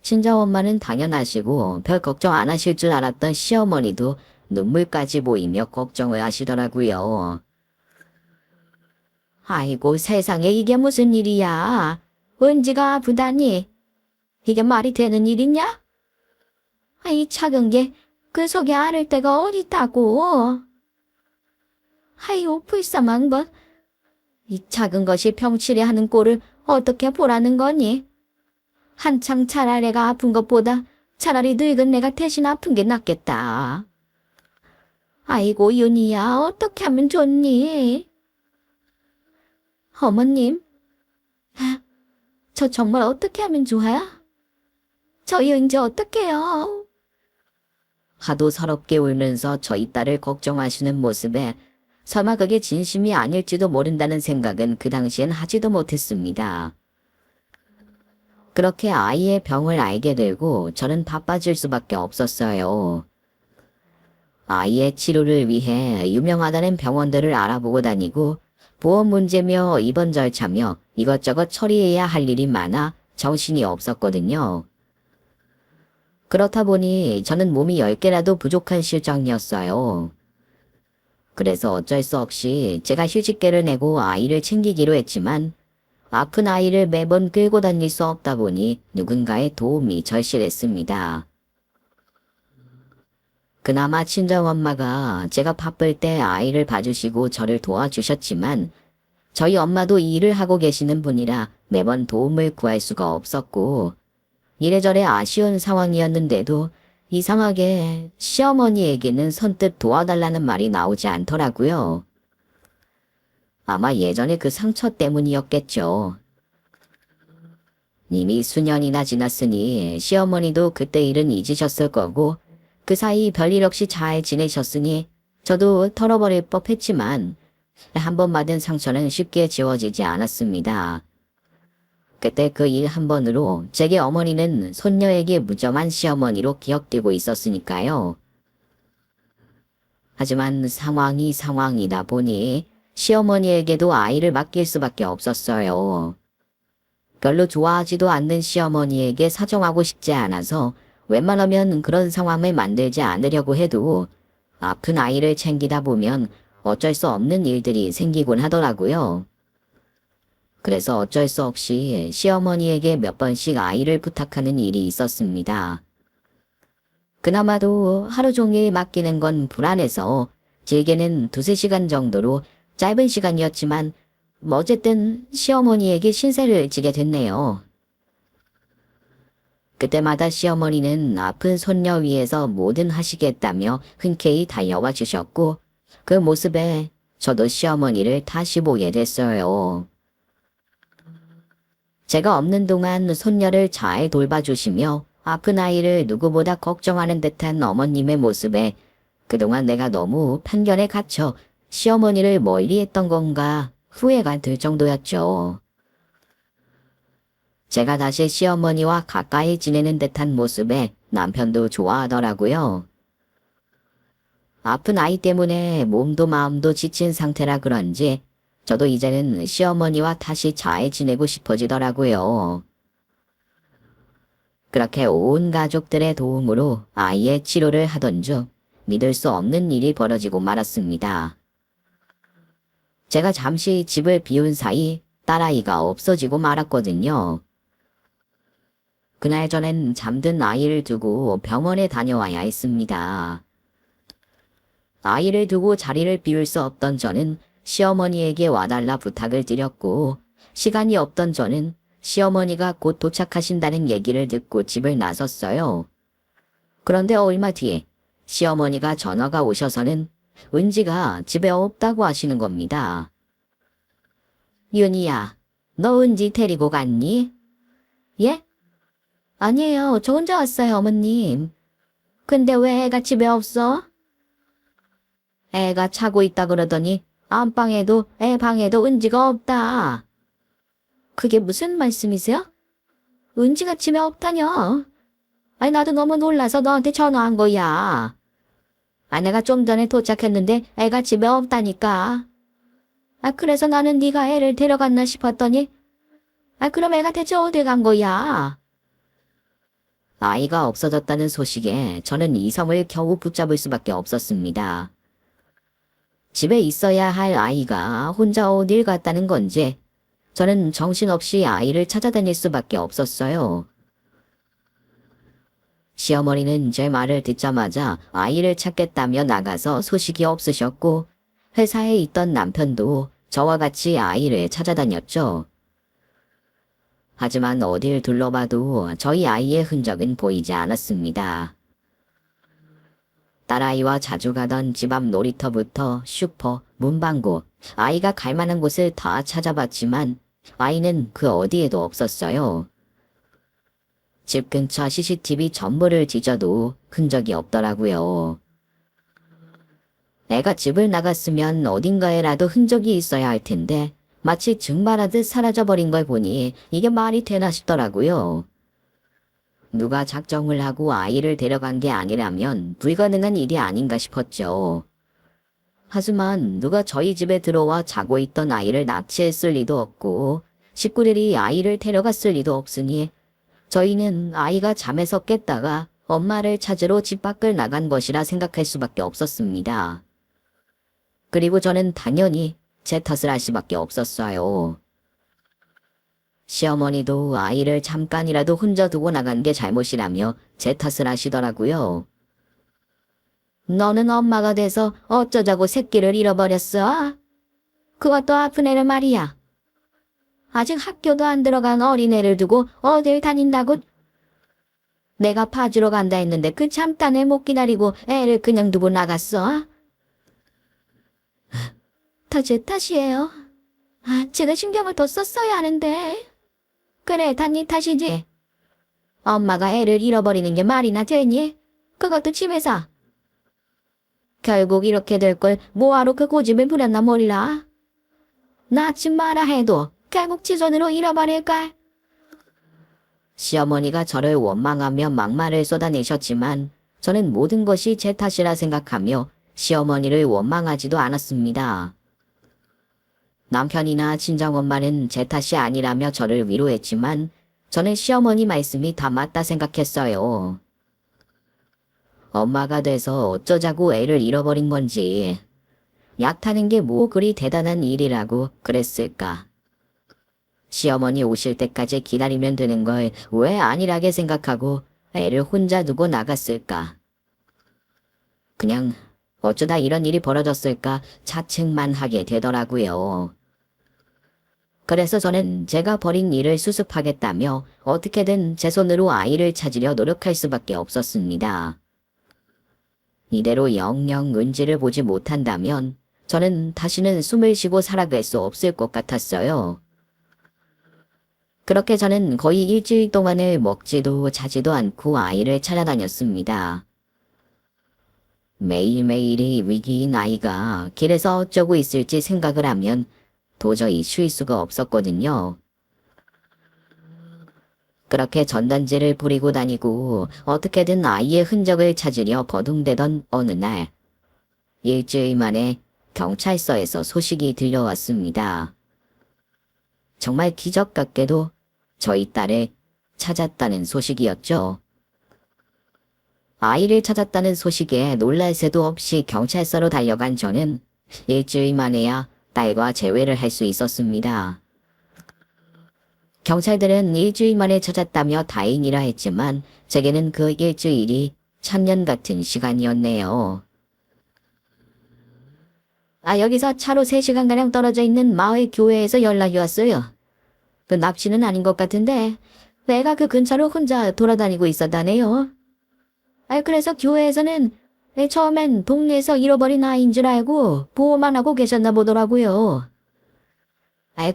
친정엄마는 당연하시고 별 걱정 안 하실 줄 알았던 시어머니도 눈물까지 보이며 걱정을 하시더라고요. 아이고 세상에 이게 무슨 일이야. 은지가 아프다니. 이게 말이 되는 일이냐? 이 작은 게 그 속에 앓을 데가 어딨다고. 아이고 불쌍한 것. 이 작은 것이 병치레 하는 꼴을 어떻게 보라는 거니? 한창 자랄 애가 아픈 것보다 차라리 늙은 내가 대신 아픈 게 낫겠다. 아이고 윤희야 어떻게 하면 좋니? 어머님, 저 정말 어떻게 하면 좋아요? 저희 은지 어떡해요? 하도 서럽게 울면서 저희 딸을 걱정하시는 모습에 설마 그게 진심이 아닐지도 모른다는 생각은 그 당시엔 하지도 못했습니다. 그렇게 아이의 병을 알게 되고 저는 바빠질 수밖에 없었어요. 아이의 치료를 위해 유명하다는 병원들을 알아보고 다니고 보험 문제며 입원 절차며 이것저것 처리해야 할 일이 많아 정신이 없었거든요. 그렇다 보니 저는 몸이 10개라도 부족한 실정이었어요. 그래서 어쩔 수 없이 제가 휴직계를 내고 아이를 챙기기로 했지만 아픈 아이를 매번 끌고 다닐 수 없다 보니 누군가의 도움이 절실했습니다. 그나마 친정엄마가 제가 바쁠 때 아이를 봐주시고 저를 도와주셨지만 저희 엄마도 이 일을 하고 계시는 분이라 매번 도움을 구할 수가 없었고 이래저래 아쉬운 상황이었는데도 이상하게 시어머니에게는 선뜻 도와달라는 말이 나오지 않더라고요. 아마 예전에 그 상처 때문이었겠죠. 이미 수년이나 지났으니 시어머니도 그때 일은 잊으셨을 거고 그 사이 별일 없이 잘 지내셨으니 저도 털어버릴 법했지만 한 번 받은 상처는 쉽게 지워지지 않았습니다. 그때 그 일 한 번으로 제게 어머니는 손녀에게 무정한 시어머니로 기억되고 있었으니까요. 하지만 상황이 상황이다 보니 시어머니에게도 아이를 맡길 수밖에 없었어요. 별로 좋아하지도 않는 시어머니에게 사정하고 싶지 않아서 웬만하면 그런 상황을 만들지 않으려고 해도 아픈 아이를 챙기다 보면 어쩔 수 없는 일들이 생기곤 하더라고요. 그래서 어쩔 수 없이 시어머니에게 몇 번씩 아이를 부탁하는 일이 있었습니다. 그나마도 하루 종일 맡기는 건 불안해서 길게는 2~3시간 정도로 짧은 시간이었지만 어쨌든 시어머니에게 신세를 지게 됐네요. 그때마다 시어머니는 아픈 손녀 위해서 뭐든 하시겠다며 흔쾌히 달려와 주셨고 그 모습에 저도 시어머니를 다시 보게 됐어요. 제가 없는 동안 손녀를 잘 돌봐주시며 아픈 아이를 누구보다 걱정하는 듯한 어머님의 모습에 그동안 내가 너무 편견에 갇혀 시어머니를 멀리했던 건가 후회가 들 정도였죠. 제가 다시 시어머니와 가까이 지내는 듯한 모습에 남편도 좋아하더라고요. 아픈 아이 때문에 몸도 마음도 지친 상태라 그런지 저도 이제는 시어머니와 다시 잘 지내고 싶어지더라고요. 그렇게 온 가족들의 도움으로 아이의 치료를 하던 중 믿을 수 없는 일이 벌어지고 말았습니다. 제가 잠시 집을 비운 사이 딸아이가 없어지고 말았거든요. 그날 저는 잠든 아이를 두고 병원에 다녀와야 했습니다. 아이를 두고 자리를 비울 수 없던 저는 시어머니에게 와달라 부탁을 드렸고 시간이 없던 저는 시어머니가 곧 도착하신다는 얘기를 듣고 집을 나섰어요. 그런데 얼마 뒤에 시어머니가 전화가 오셔서는 은지가 집에 없다고 하시는 겁니다. 윤희야, 너 은지 데리고 갔니? 예? 아니에요. 저 혼자 왔어요, 어머님. 근데 왜 애가 집에 없어? 애가 자고 있다 그러더니 안방에도 애 방에도 은지가 없다. 그게 무슨 말씀이세요? 은지가 집에 없다뇨? 아니 나도 너무 놀라서 너한테 전화한 거야. 아내가 좀 전에 도착했는데 애가 집에 없다니까. 그래서 나는 네가 애를 데려갔나 싶었더니 그럼 애가 대체 어디 간 거야? 아이가 없어졌다는 소식에 저는 이성을 겨우 붙잡을 수밖에 없었습니다. 집에 있어야 할 아이가 혼자 어딜 갔다는 건지 저는 정신없이 아이를 찾아다닐 수밖에 없었어요. 시어머니는 제 말을 듣자마자 아이를 찾겠다며 나가서 소식이 없으셨고 회사에 있던 남편도 저와 같이 아이를 찾아다녔죠. 하지만 어딜 둘러봐도 저희 아이의 흔적은 보이지 않았습니다. 딸아이와 자주 가던 집 앞 놀이터부터 슈퍼, 문방구, 아이가 갈 만한 곳을 다 찾아봤지만 아이는 그 어디에도 없었어요. 집 근처 CCTV 전부를 뒤져도 흔적이 없더라고요. 애가 집을 나갔으면 어딘가에라도 흔적이 있어야 할 텐데 마치 증발하듯 사라져버린 걸 보니 이게 말이 되나 싶더라고요. 누가 작정을 하고 아이를 데려간 게 아니라면 불가능한 일이 아닌가 싶었죠. 하지만 누가 저희 집에 들어와 자고 있던 아이를 납치했을 리도 없고 식구들이 아이를 데려갔을 리도 없으니 저희는 아이가 잠에서 깼다가 엄마를 찾으러 집 밖을 나간 것이라 생각할 수밖에 없었습니다. 그리고 저는 당연히 제 탓을 할 수밖에 없었어요. 시어머니도 아이를 잠깐이라도 혼자 두고 나간 게 잘못이라며 제 탓을 하시더라고요. 너는 엄마가 돼서 어쩌자고 새끼를 잃어버렸어? 그것도 아픈 애를 말이야. 아직 학교도 안 들어간 어린애를 두고 어딜 다닌다고? 내가 파주러 간다 했는데 그 잠깐을 못 기다리고 애를 그냥 두고 나갔어? 다 제 탓이에요. 제가 신경을 더 썼어야 하는데. 그래, 다 네 탓이지. 엄마가 애를 잃어버리는 게 말이나 되니? 그것도 집에서. 결국 이렇게 될 걸 뭐하러 그 고집을 부렸나 몰라. 낳지 마라 해도 결국 지존으로 잃어버릴까? 시어머니가 저를 원망하며 막말을 쏟아내셨지만 저는 모든 것이 제 탓이라 생각하며 시어머니를 원망하지도 않았습니다. 남편이나 친정엄마는 제 탓이 아니라며 저를 위로했지만 저는 시어머니 말씀이 다 맞다 생각했어요. 엄마가 돼서 어쩌자고 애를 잃어버린 건지 약 타는 게 뭐 그리 대단한 일이라고 그랬을까. 시어머니 오실 때까지 기다리면 되는 걸 왜 안일하게 생각하고 애를 혼자 두고 나갔을까. 그냥 어쩌다 이런 일이 벌어졌을까 자책만 하게 되더라고요. 그래서 저는 제가 벌인 일을 수습하겠다며 어떻게든 제 손으로 아이를 찾으려 노력할 수밖에 없었습니다. 이대로 영영 은지를 보지 못한다면 저는 다시는 숨을 쉬고 살아갈 수 없을 것 같았어요. 그렇게 저는 거의 일주일 동안을 먹지도 자지도 않고 아이를 찾아다녔습니다. 매일매일이 위기인 아이가 길에서 어쩌고 있을지 생각을 하면 도저히 쉴 수가 없었거든요. 그렇게 전단지를 부리고 다니고 어떻게든 아이의 흔적을 찾으려 버둥대던 어느 날, 일주일 만에 경찰서에서 소식이 들려왔습니다. 정말 기적 같게도 저희 딸을 찾았다는 소식이었죠. 아이를 찾았다는 소식에 놀랄 새도 없이 경찰서로 달려간 저는 일주일 만에야 딸과 재회를 할 수 있었습니다. 경찰들은 일주일 만에 찾았다며 다행이라 했지만 제게는 그 일주일이 천년 같은 시간이었네요. 여기서 차로 3시간가량 떨어져 있는 마을 교회에서 연락이 왔어요. 그 납치는 아닌 것 같은데 내가 그 근처로 혼자 돌아다니고 있었다네요. 그래서 교회에서는 처음엔 동네에서 잃어버린 아이인 줄 알고 보호만 하고 계셨나 보더라고요.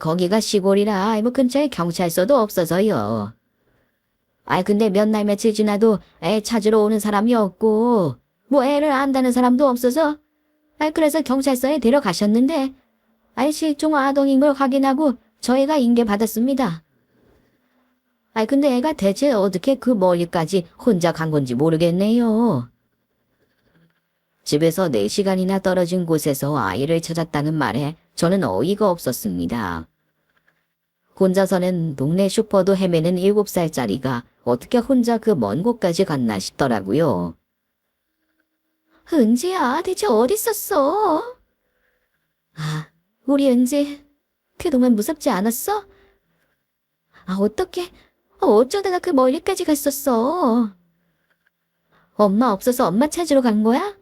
거기가 시골이라 근처에 경찰서도 없어서요. 근데 몇 날 며칠 지나도 애 찾으러 오는 사람이 없고 애를 안다는 사람도 없어서 그래서 경찰서에 데려가셨는데 실종 아동인 걸 확인하고 저희가 인계받았습니다. 근데 애가 대체 어떻게 그 멀리까지 혼자 간 건지 모르겠네요. 집에서 4시간이나 떨어진 곳에서 아이를 찾았다는 말에 저는 어이가 없었습니다. 혼자서는 동네 슈퍼도 헤매는 7살짜리가 어떻게 혼자 그 먼 곳까지 갔나 싶더라고요. 은지야, 대체 어디 있었어? 우리 은지, 그동안 무섭지 않았어? 어떡해, 어쩌다가 그 멀리까지 갔었어? 엄마 없어서 엄마 찾으러 간 거야?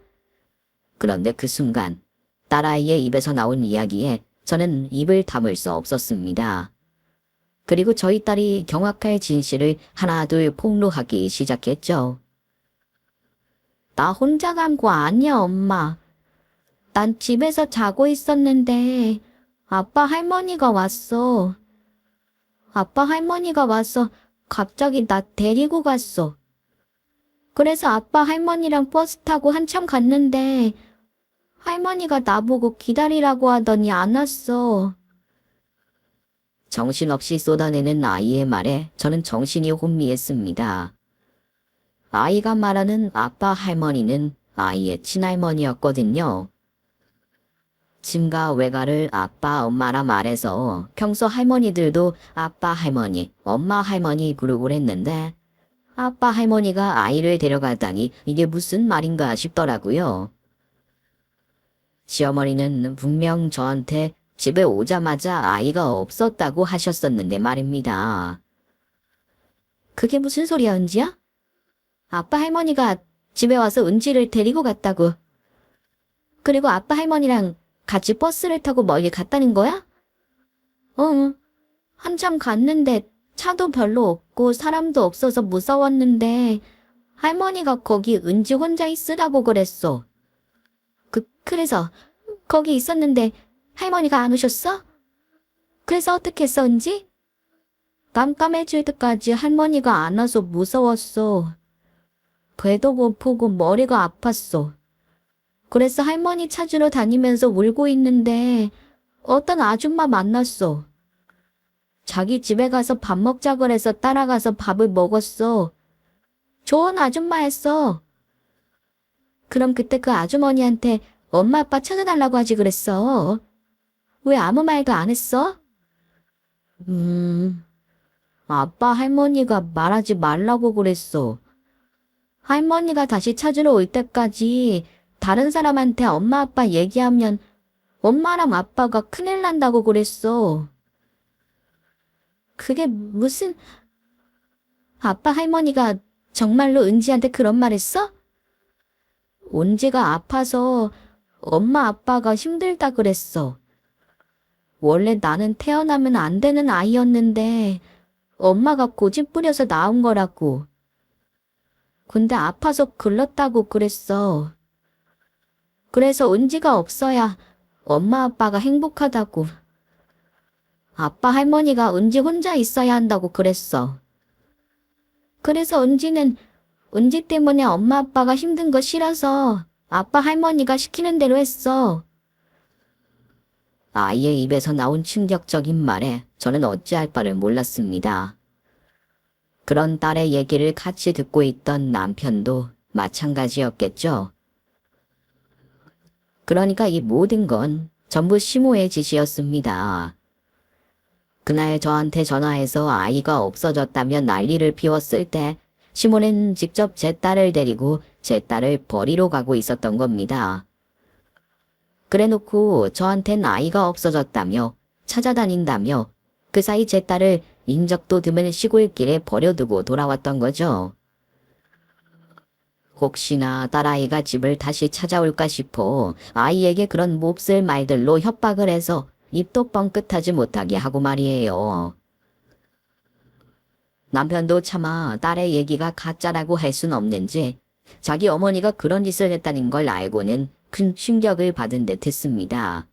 그런데 그 순간 딸아이의 입에서 나온 이야기에 저는 입을 다물 수 없었습니다. 그리고 저희 딸이 경악할 진실을 하나둘 폭로하기 시작했죠. 나 혼자 간 거 아니야, 엄마. 난 집에서 자고 있었는데 아빠 할머니가 왔어. 아빠 할머니가 와서 갑자기 나 데리고 갔어. 그래서 아빠 할머니랑 버스 타고 한참 갔는데 할머니가 나보고 기다리라고 하더니 안 왔어. 정신없이 쏟아내는 아이의 말에 저는 정신이 혼미했습니다. 아이가 말하는 아빠 할머니는 아이의 친할머니였거든요. 친가 외가를 아빠 엄마라 말해서 평소 할머니들도 아빠 할머니, 엄마 할머니 부르고 했는데 아빠 할머니가 아이를 데려가다니 이게 무슨 말인가 싶더라고요. 시어머니는 분명 저한테 집에 오자마자 아이가 없었다고 하셨었는데 말입니다. 그게 무슨 소리야, 은지야? 아빠 할머니가 집에 와서 은지를 데리고 갔다고. 그리고 아빠 할머니랑 같이 버스를 타고 멀리 갔다는 거야? 한참 갔는데 차도 별로 없고 사람도 없어서 무서웠는데 할머니가 거기 은지 혼자 있으라고 그랬어. 그래서 거기 있었는데 할머니가 안 오셨어? 그래서 어떻게 했어, 은지? 깜깜해질 때까지 할머니가 안 와서 무서웠어. 배도 고프고 머리가 아팠어. 그래서 할머니 찾으러 다니면서 울고 있는데 어떤 아줌마 만났어. 자기 집에 가서 밥 먹자 그래서 따라가서 밥을 먹었어. 좋은 아줌마였어. 그럼 그때 그 아주머니한테 엄마 아빠 찾아달라고 하지 그랬어. 왜 아무 말도 안 했어? 아빠 할머니가 말하지 말라고 그랬어. 할머니가 다시 찾으러 올 때까지 다른 사람한테 엄마 아빠 얘기하면 엄마랑 아빠가 큰일 난다고 그랬어. 그게 무슨... 아빠 할머니가 정말로 은지한테 그런 말 했어? 은지가 아파서 엄마 아빠가 힘들다 그랬어. 원래 나는 태어나면 안 되는 아이였는데 엄마가 고집 부려서 낳은 거라고. 근데 아파서 글렀다고 그랬어. 그래서 은지가 없어야 엄마 아빠가 행복하다고. 아빠 할머니가 은지 혼자 있어야 한다고 그랬어. 그래서 은지는 은지 때문에 엄마 아빠가 힘든 거 싫어서 아빠 할머니가 시키는 대로 했어. 아이의 입에서 나온 충격적인 말에 저는 어찌할 바를 몰랐습니다. 그런 딸의 얘기를 같이 듣고 있던 남편도 마찬가지였겠죠. 그러니까 이 모든 건 전부 시모의 짓이었습니다. 그날 저한테 전화해서 아이가 없어졌다며 난리를 피웠을 때 시모는 직접 제 딸을 데리고 제 딸을 버리러 가고 있었던 겁니다. 그래놓고 저한텐 아이가 없어졌다며 찾아다닌다며 그 사이 제 딸을 인적도 드문 시골길에 버려두고 돌아왔던 거죠. 혹시나 딸아이가 집을 다시 찾아올까 싶어 아이에게 그런 몹쓸 말들로 협박을 해서 입도 뻥끗하지 못하게 하고 말이에요. 남편도 차마 딸의 얘기가 가짜라고 할 순 없는지 자기 어머니가 그런 짓을 했다는 걸 알고는 큰 충격을 받은 듯 했습니다.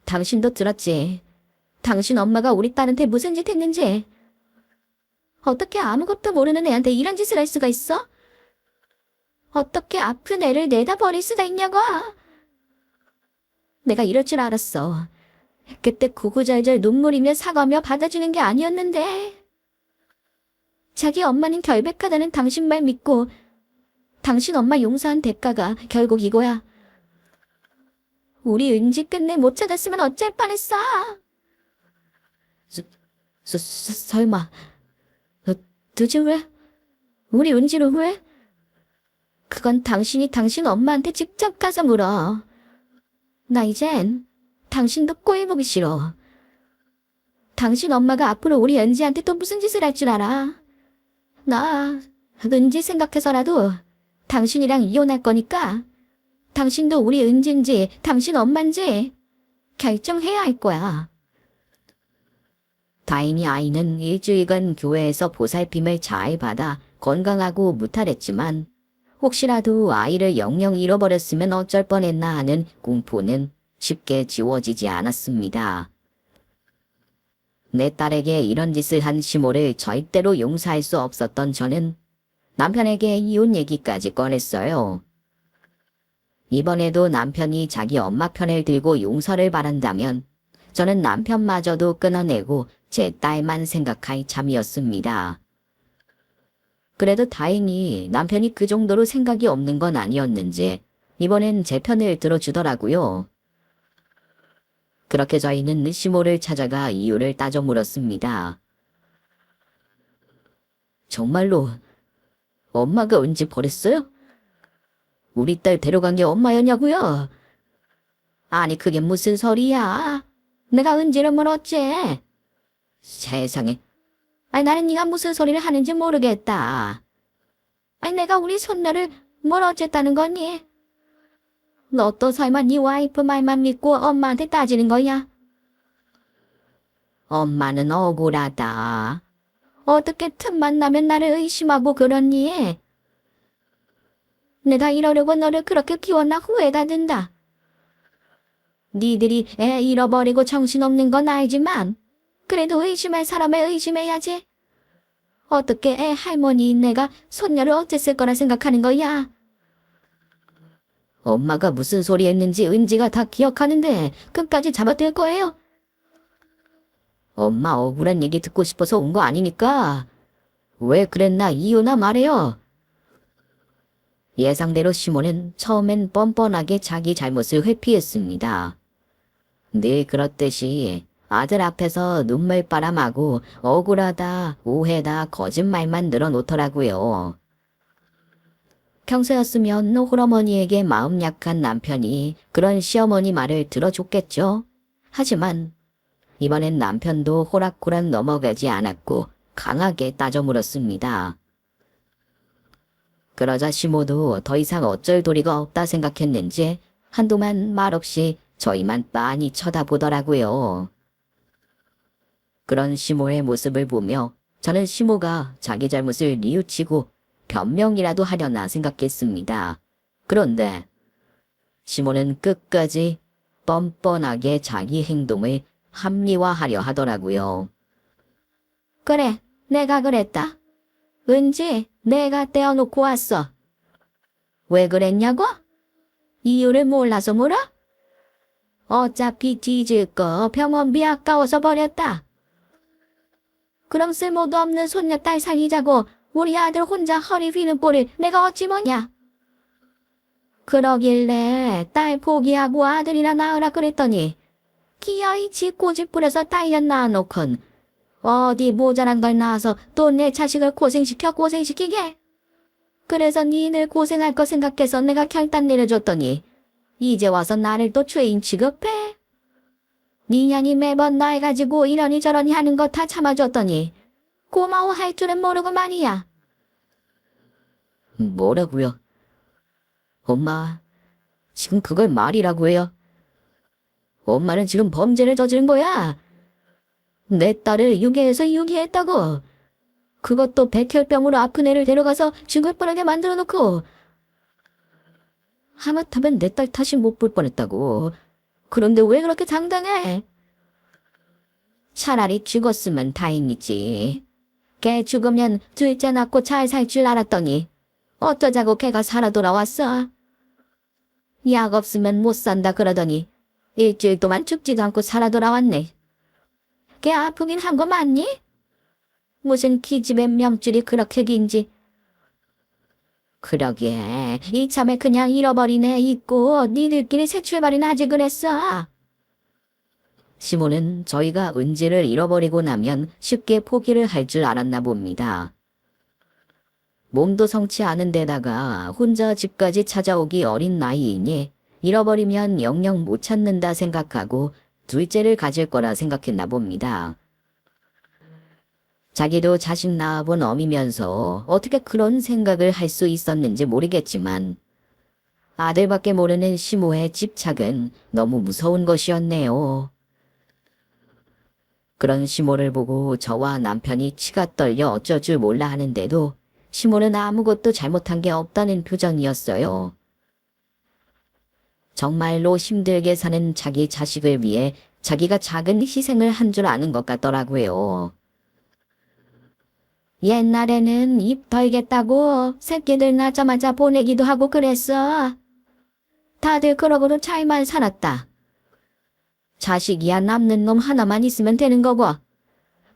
당신도 들었지? 당신 엄마가 우리 딸한테 무슨 짓 했는지. 어떻게 아무것도 모르는 애한테 이런 짓을 할 수가 있어? 어떻게 아픈 애를 내다 버릴 수가 있냐고. 내가 이럴 줄 알았어. 그때 구구절절 눈물이며 사과며 받아주는 게 아니었는데. 자기 엄마는 결백하다는 당신 말 믿고 당신 엄마 용서한 대가가 결국 이거야. 우리 은지 끝내 못 찾았으면 어쩔 뻔했어. 설마 도대체 왜? 우리 은지를 왜? 그건 당신이 당신 엄마한테 직접 가서 물어. 나 이젠 당신도 꼴보기 싫어. 당신 엄마가 앞으로 우리 은지한테 또 무슨 짓을 할 줄 알아. 나 은지 생각해서라도 당신이랑 이혼할 거니까 당신도 우리 은지인지 당신 엄마인지 결정해야 할 거야. 다행히 아이는 일주일간 교회에서 보살핌을 잘 받아 건강하고 무탈했지만 혹시라도 아이를 영영 잃어버렸으면 어쩔 뻔했나 하는 공포는 쉽게 지워지지 않았습니다. 내 딸에게 이런 짓을 한 시모를 절대로 용서할 수 없었던 저는 남편에게 이혼 얘기까지 꺼냈어요. 이번에도 남편이 자기 엄마 편을 들고 용서를 바란다면 저는 남편마저도 끊어내고 제 딸만 생각할 참이었습니다. 그래도 다행히 남편이 그 정도로 생각이 없는 건 아니었는지 이번엔 제 편을 들어주더라고요. 그렇게 저희는 시모를 찾아가 이유를 따져 물었습니다. 정말로 엄마가 은지 버렸어요? 우리 딸 데려간 게 엄마였냐고요? 아니 그게 무슨 소리야? 내가 은지를 물었지. 세상에. 아니 나는 네가 무슨 소리를 하는지 모르겠다. 아니 내가 우리 손녀를 뭘 어쨌다는 거니? 너 또 설마 네 와이프 말만 믿고 엄마한테 따지는 거야? 엄마는 억울하다. 어떻게 틈만 나면 나를 의심하고 그러니? 내가 이러려고 너를 그렇게 키웠나 후회가 든다. 니들이 애 잃어버리고 정신없는 건 알지만 그래도 의심할 사람을 의심해야지. 어떻게 애 할머니인 내가 손녀를 어쨌을 거라 생각하는 거야? 엄마가 무슨 소리 했는지 은지가 다 기억하는데 끝까지 잡아댈 거예요? 엄마 억울한 얘기 듣고 싶어서 온 거 아니니까 왜 그랬나 이유나 말해요. 예상대로 시몬은 처음엔 뻔뻔하게 자기 잘못을 회피했습니다. 늘 그렇듯이 아들 앞에서 눈물바람하고 억울하다, 오해다, 거짓말만 늘어놓더라고요. 평소였으면 홀어머니에게 마음 약한 남편이 그런 시어머니 말을 들어줬겠죠. 하지만 이번엔 남편도 호락호락 넘어가지 않았고 강하게 따져 물었습니다. 그러자 시모도 더 이상 어쩔 도리가 없다 생각했는지 한동안 말없이 저희만 빤히 쳐다보더라고요. 그런 시모의 모습을 보며 저는 시모가 자기 잘못을 뉘우치고 변명이라도 하려나 생각했습니다. 그런데 시모는 끝까지 뻔뻔하게 자기 행동을 합리화하려 하더라고요. 그래, 내가 그랬다. 은지, 내가 떼어놓고 왔어. 왜 그랬냐고? 이유를 몰라서 물어? 어차피 뒤질 거 병원비 아까워서 버렸다. 그럼 쓸모도 없는 손녀딸 살리자고 우리 아들 혼자 허리 휘는 꼴을 내가 어찌 보냐? 그러길래 딸 포기하고 아들이나 낳으라 그랬더니 기어이 지 고집 부려서 딸년 낳아놓곤 어디 모자란 걸 낳아서 또 내 자식을 고생시키게? 그래서 니들 고생할 거 생각해서 내가 결단 내려줬더니 이제 와서 나를 또 죄인 취급해? 니 년이 매번 날 가지고 이러니 저러니 하는 거 다 참아줬더니 고마워할 줄은 모르고 말이야. 뭐라고요? 엄마, 지금 그걸 말이라고 해요? 엄마는 지금 범죄를 저지른 거야. 내 딸을 유괴해서 유기했다고. 그것도 백혈병으로 아픈 애를 데려가서 죽을 뻔하게 만들어 놓고. 하마터면 내 딸 탓이 못 볼 뻔했다고. 그런데 왜 그렇게 당당해? 차라리 죽었으면 다행이지. 걔 죽으면 둘째 낳고 잘 살 줄 알았더니 어쩌자고 걔가 살아 돌아왔어. 약 없으면 못 산다 그러더니 일주일 동안 죽지도 않고 살아 돌아왔네. 걔 아프긴 한 거 맞니? 무슨 기집애 명줄이 그렇게 긴지. 그러게 이참에 그냥 잃어버린 애 있고 니들끼리 새 출발이나 하지 그랬어. 시몬은 저희가 은지를 잃어버리고 나면 쉽게 포기를 할 줄 알았나 봅니다. 몸도 성치 않은 데다가 혼자 집까지 찾아오기 어린 나이이니 잃어버리면 영영 못 찾는다 생각하고 둘째를 가질 거라 생각했나 봅니다. 자기도 자식 낳아본 어미면서 어떻게 그런 생각을 할 수 있었는지 모르겠지만 아들밖에 모르는 시모의 집착은 너무 무서운 것이었네요. 그런 시모를 보고 저와 남편이 치가 떨려 어쩔 줄 몰라 하는데도 시모는 아무것도 잘못한 게 없다는 표정이었어요. 정말로 힘들게 사는 자기 자식을 위해 자기가 작은 희생을 한 줄 아는 것 같더라고요. 옛날에는 입 털겠다고 새끼들 낳자마자 보내기도 하고 그랬어. 다들 그러고도 잘만 살았다. 자식이야 남는 놈 하나만 있으면 되는 거고.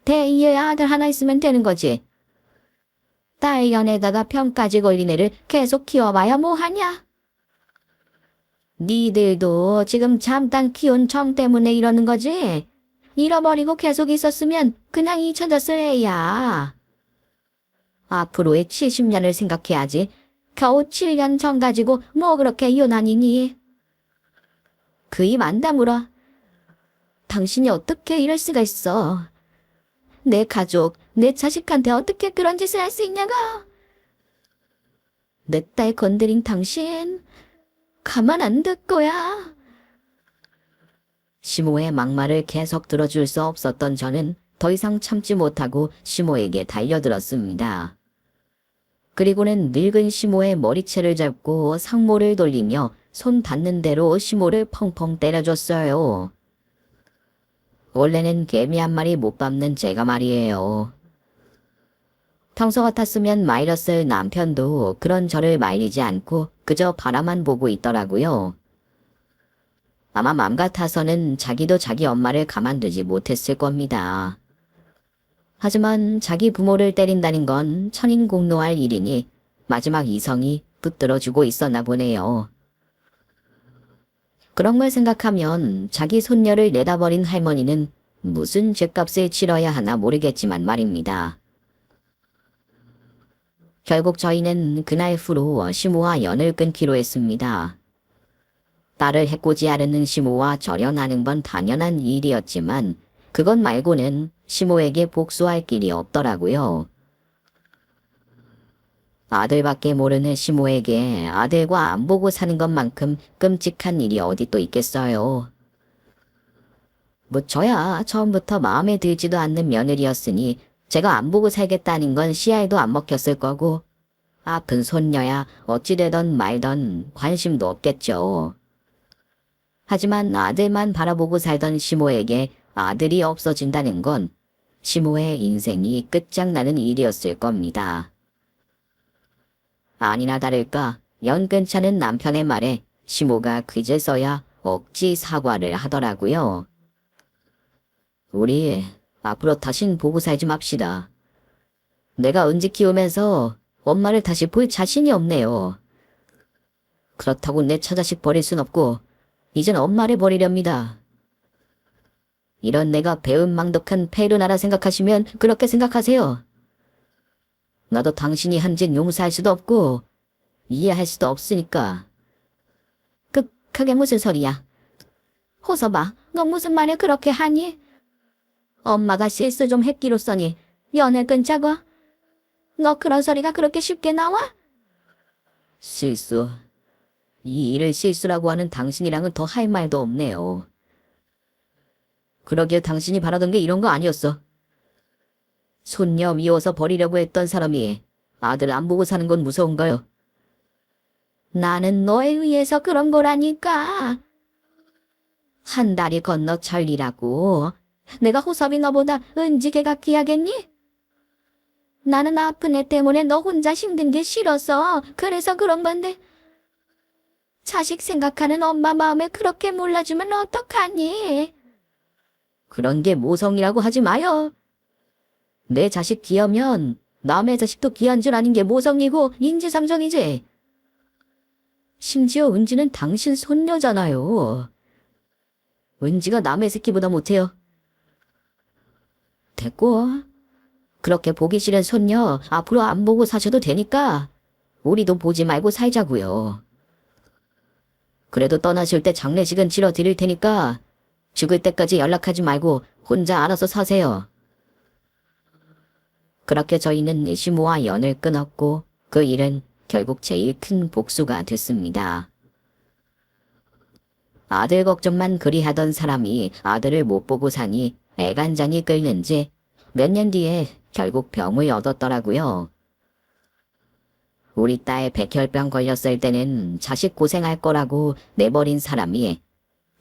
대의의 아들 하나 있으면 되는 거지. 딸 연에다가 병까지 걸린 애를 계속 키워봐야 뭐하냐? 니들도 지금 잠깐 키운 정 때문에 이러는 거지? 잃어버리고 계속 있었으면 그냥 잊혀졌을 애야. 앞으로의 70년을 생각해야지. 겨우 7년 전 가지고 뭐 그렇게 요난이니? 그 입 안 다물어. 당신이 어떻게 이럴 수가 있어. 내 가족, 내 자식한테 어떻게 그런 짓을 할 수 있냐고. 내 딸 건드린 당신 가만 안 둘 거야. 시모의 막말을 계속 들어줄 수 없었던 저는 더 이상 참지 못하고 시모에게 달려들었습니다. 그리고는 늙은 시모의 머리채를 잡고 상모를 돌리며 손 닿는 대로 시모를 펑펑 때려줬어요. 원래는 개미 한 마리 못 밟는 제가 말이에요. 평소 같았으면 말렸을 남편도 그런 저를 말리지 않고 그저 바라만 보고 있더라고요. 아마 맘 같아서는 자기도 자기 엄마를 가만두지 못했을 겁니다. 하지만 자기 부모를 때린다는 건 천인공노할 일이니 마지막 이성이 붙들어주고 있었나 보네요. 그런 걸 생각하면 자기 손녀를 내다버린 할머니는 무슨 죗값을 치러야 하나 모르겠지만 말입니다. 결국 저희는 그날 후로 시모와 연을 끊기로 했습니다. 딸을 해코지 하려는 시모와 절연하는 건 당연한 일이었지만 그것 말고는 시모에게 복수할 길이 없더라고요. 아들밖에 모르는 시모에게 아들과 안 보고 사는 것만큼 끔찍한 일이 어디 또 있겠어요. 뭐 저야 처음부터 마음에 들지도 않는 며느리였으니 제가 안 보고 살겠다는 건 씨알도 안 먹혔을 거고 아픈 손녀야 어찌되던 말던 관심도 없겠죠. 하지만 아들만 바라보고 살던 시모에게 아들이 없어진다는 건 시모의 인생이 끝장나는 일이었을 겁니다. 아니나 다를까 연 끊자는 남편의 말에 시모가 그제서야 억지 사과를 하더라고요. 우리 앞으로 다신 보고 살지 맙시다. 내가 은지 키우면서 엄마를 다시 볼 자신이 없네요. 그렇다고 내 처자식 버릴 순 없고 이젠 엄마를 버리렵니다. 이런 내가 배은망덕한 페르나라 생각하시면 그렇게 생각하세요. 나도 당신이 한 짓 용서할 수도 없고 이해할 수도 없으니까. 그게 무슨 소리야? 호서봐, 너 무슨 말을 그렇게 하니? 엄마가 실수 좀 했기로써니 연애 끊자고? 너 그런 소리가 그렇게 쉽게 나와? 실수. 이 일을 실수라고 하는 당신이랑은 더 할 말도 없네요. 그러기에 당신이 바라던 게 이런 거 아니었어. 손녀 미워서 버리려고 했던 사람이 아들 안 보고 사는 건 무서운가요? 나는 너에 의해서 그런 거라니까. 한 달이 건너 천리라고. 내가 호섭이 너보다 은지개가 귀하겠니? 나는 아픈 애 때문에 너 혼자 힘든 게 싫어서 그래서 그런 건데. 자식 생각하는 엄마 마음에 그렇게 몰라주면 어떡하니? 그런 게 모성이라고 하지 마요. 내 자식 귀하면 남의 자식도 귀한 줄 아는 게 모성이고 인지상정이지. 심지어 은지는 당신 손녀잖아요. 은지가 남의 새끼보다 못해요. 됐고. 그렇게 보기 싫은 손녀 앞으로 안 보고 사셔도 되니까 우리도 보지 말고 살자고요. 그래도 떠나실 때 장례식은 치러 드릴 테니까 죽을 때까지 연락하지 말고 혼자 알아서 사세요. 그렇게 저희는 시모와 연을 끊었고 그 일은 결국 제일 큰 복수가 됐습니다. 아들 걱정만 그리 하던 사람이 아들을 못 보고 사니 애간장이 끓는지 몇 년 뒤에 결국 병을 얻었더라고요. 우리 딸 백혈병 걸렸을 때는 자식 고생할 거라고 내버린 사람이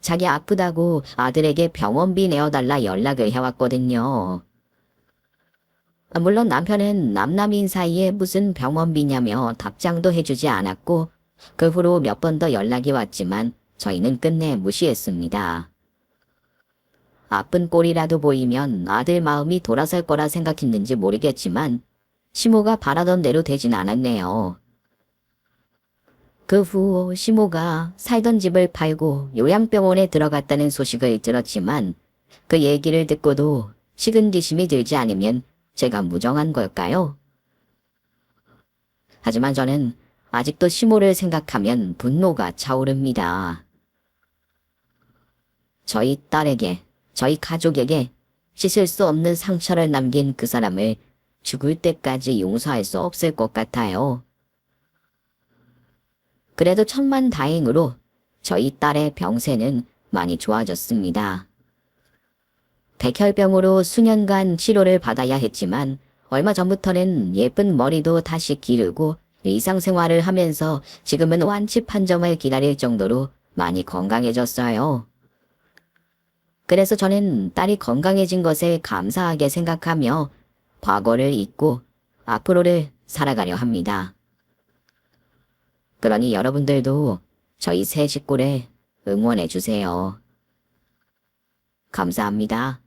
자기 아프다고 아들에게 병원비 내어달라 연락을 해왔거든요. 물론 남편은 남남인 사이에 무슨 병원비냐며 답장도 해주지 않았고 그 후로 몇 번 더 연락이 왔지만 저희는 끝내 무시했습니다. 아픈 꼴이라도 보이면 아들 마음이 돌아설 거라 생각했는지 모르겠지만 시모가 바라던 대로 되진 않았네요. 그 후 시모가 살던 집을 팔고 요양병원에 들어갔다는 소식을 들었지만 그 얘기를 듣고도 식은기심이 들지 않으면 제가 무정한 걸까요? 하지만 저는 아직도 시모를 생각하면 분노가 차오릅니다. 저희 딸에게, 저희 가족에게 씻을 수 없는 상처를 남긴 그 사람을 죽을 때까지 용서할 수 없을 것 같아요. 그래도 천만다행으로 저희 딸의 병세는 많이 좋아졌습니다. 백혈병으로 수년간 치료를 받아야 했지만 얼마 전부터는 예쁜 머리도 다시 기르고 일상생활을 하면서 지금은 완치 판정을 기다릴 정도로 많이 건강해졌어요. 그래서 저는 딸이 건강해진 것을 감사하게 생각하며 과거를 잊고 앞으로를 살아가려 합니다. 그러니 여러분들도 저희 새 식구를 응원해 주세요. 감사합니다.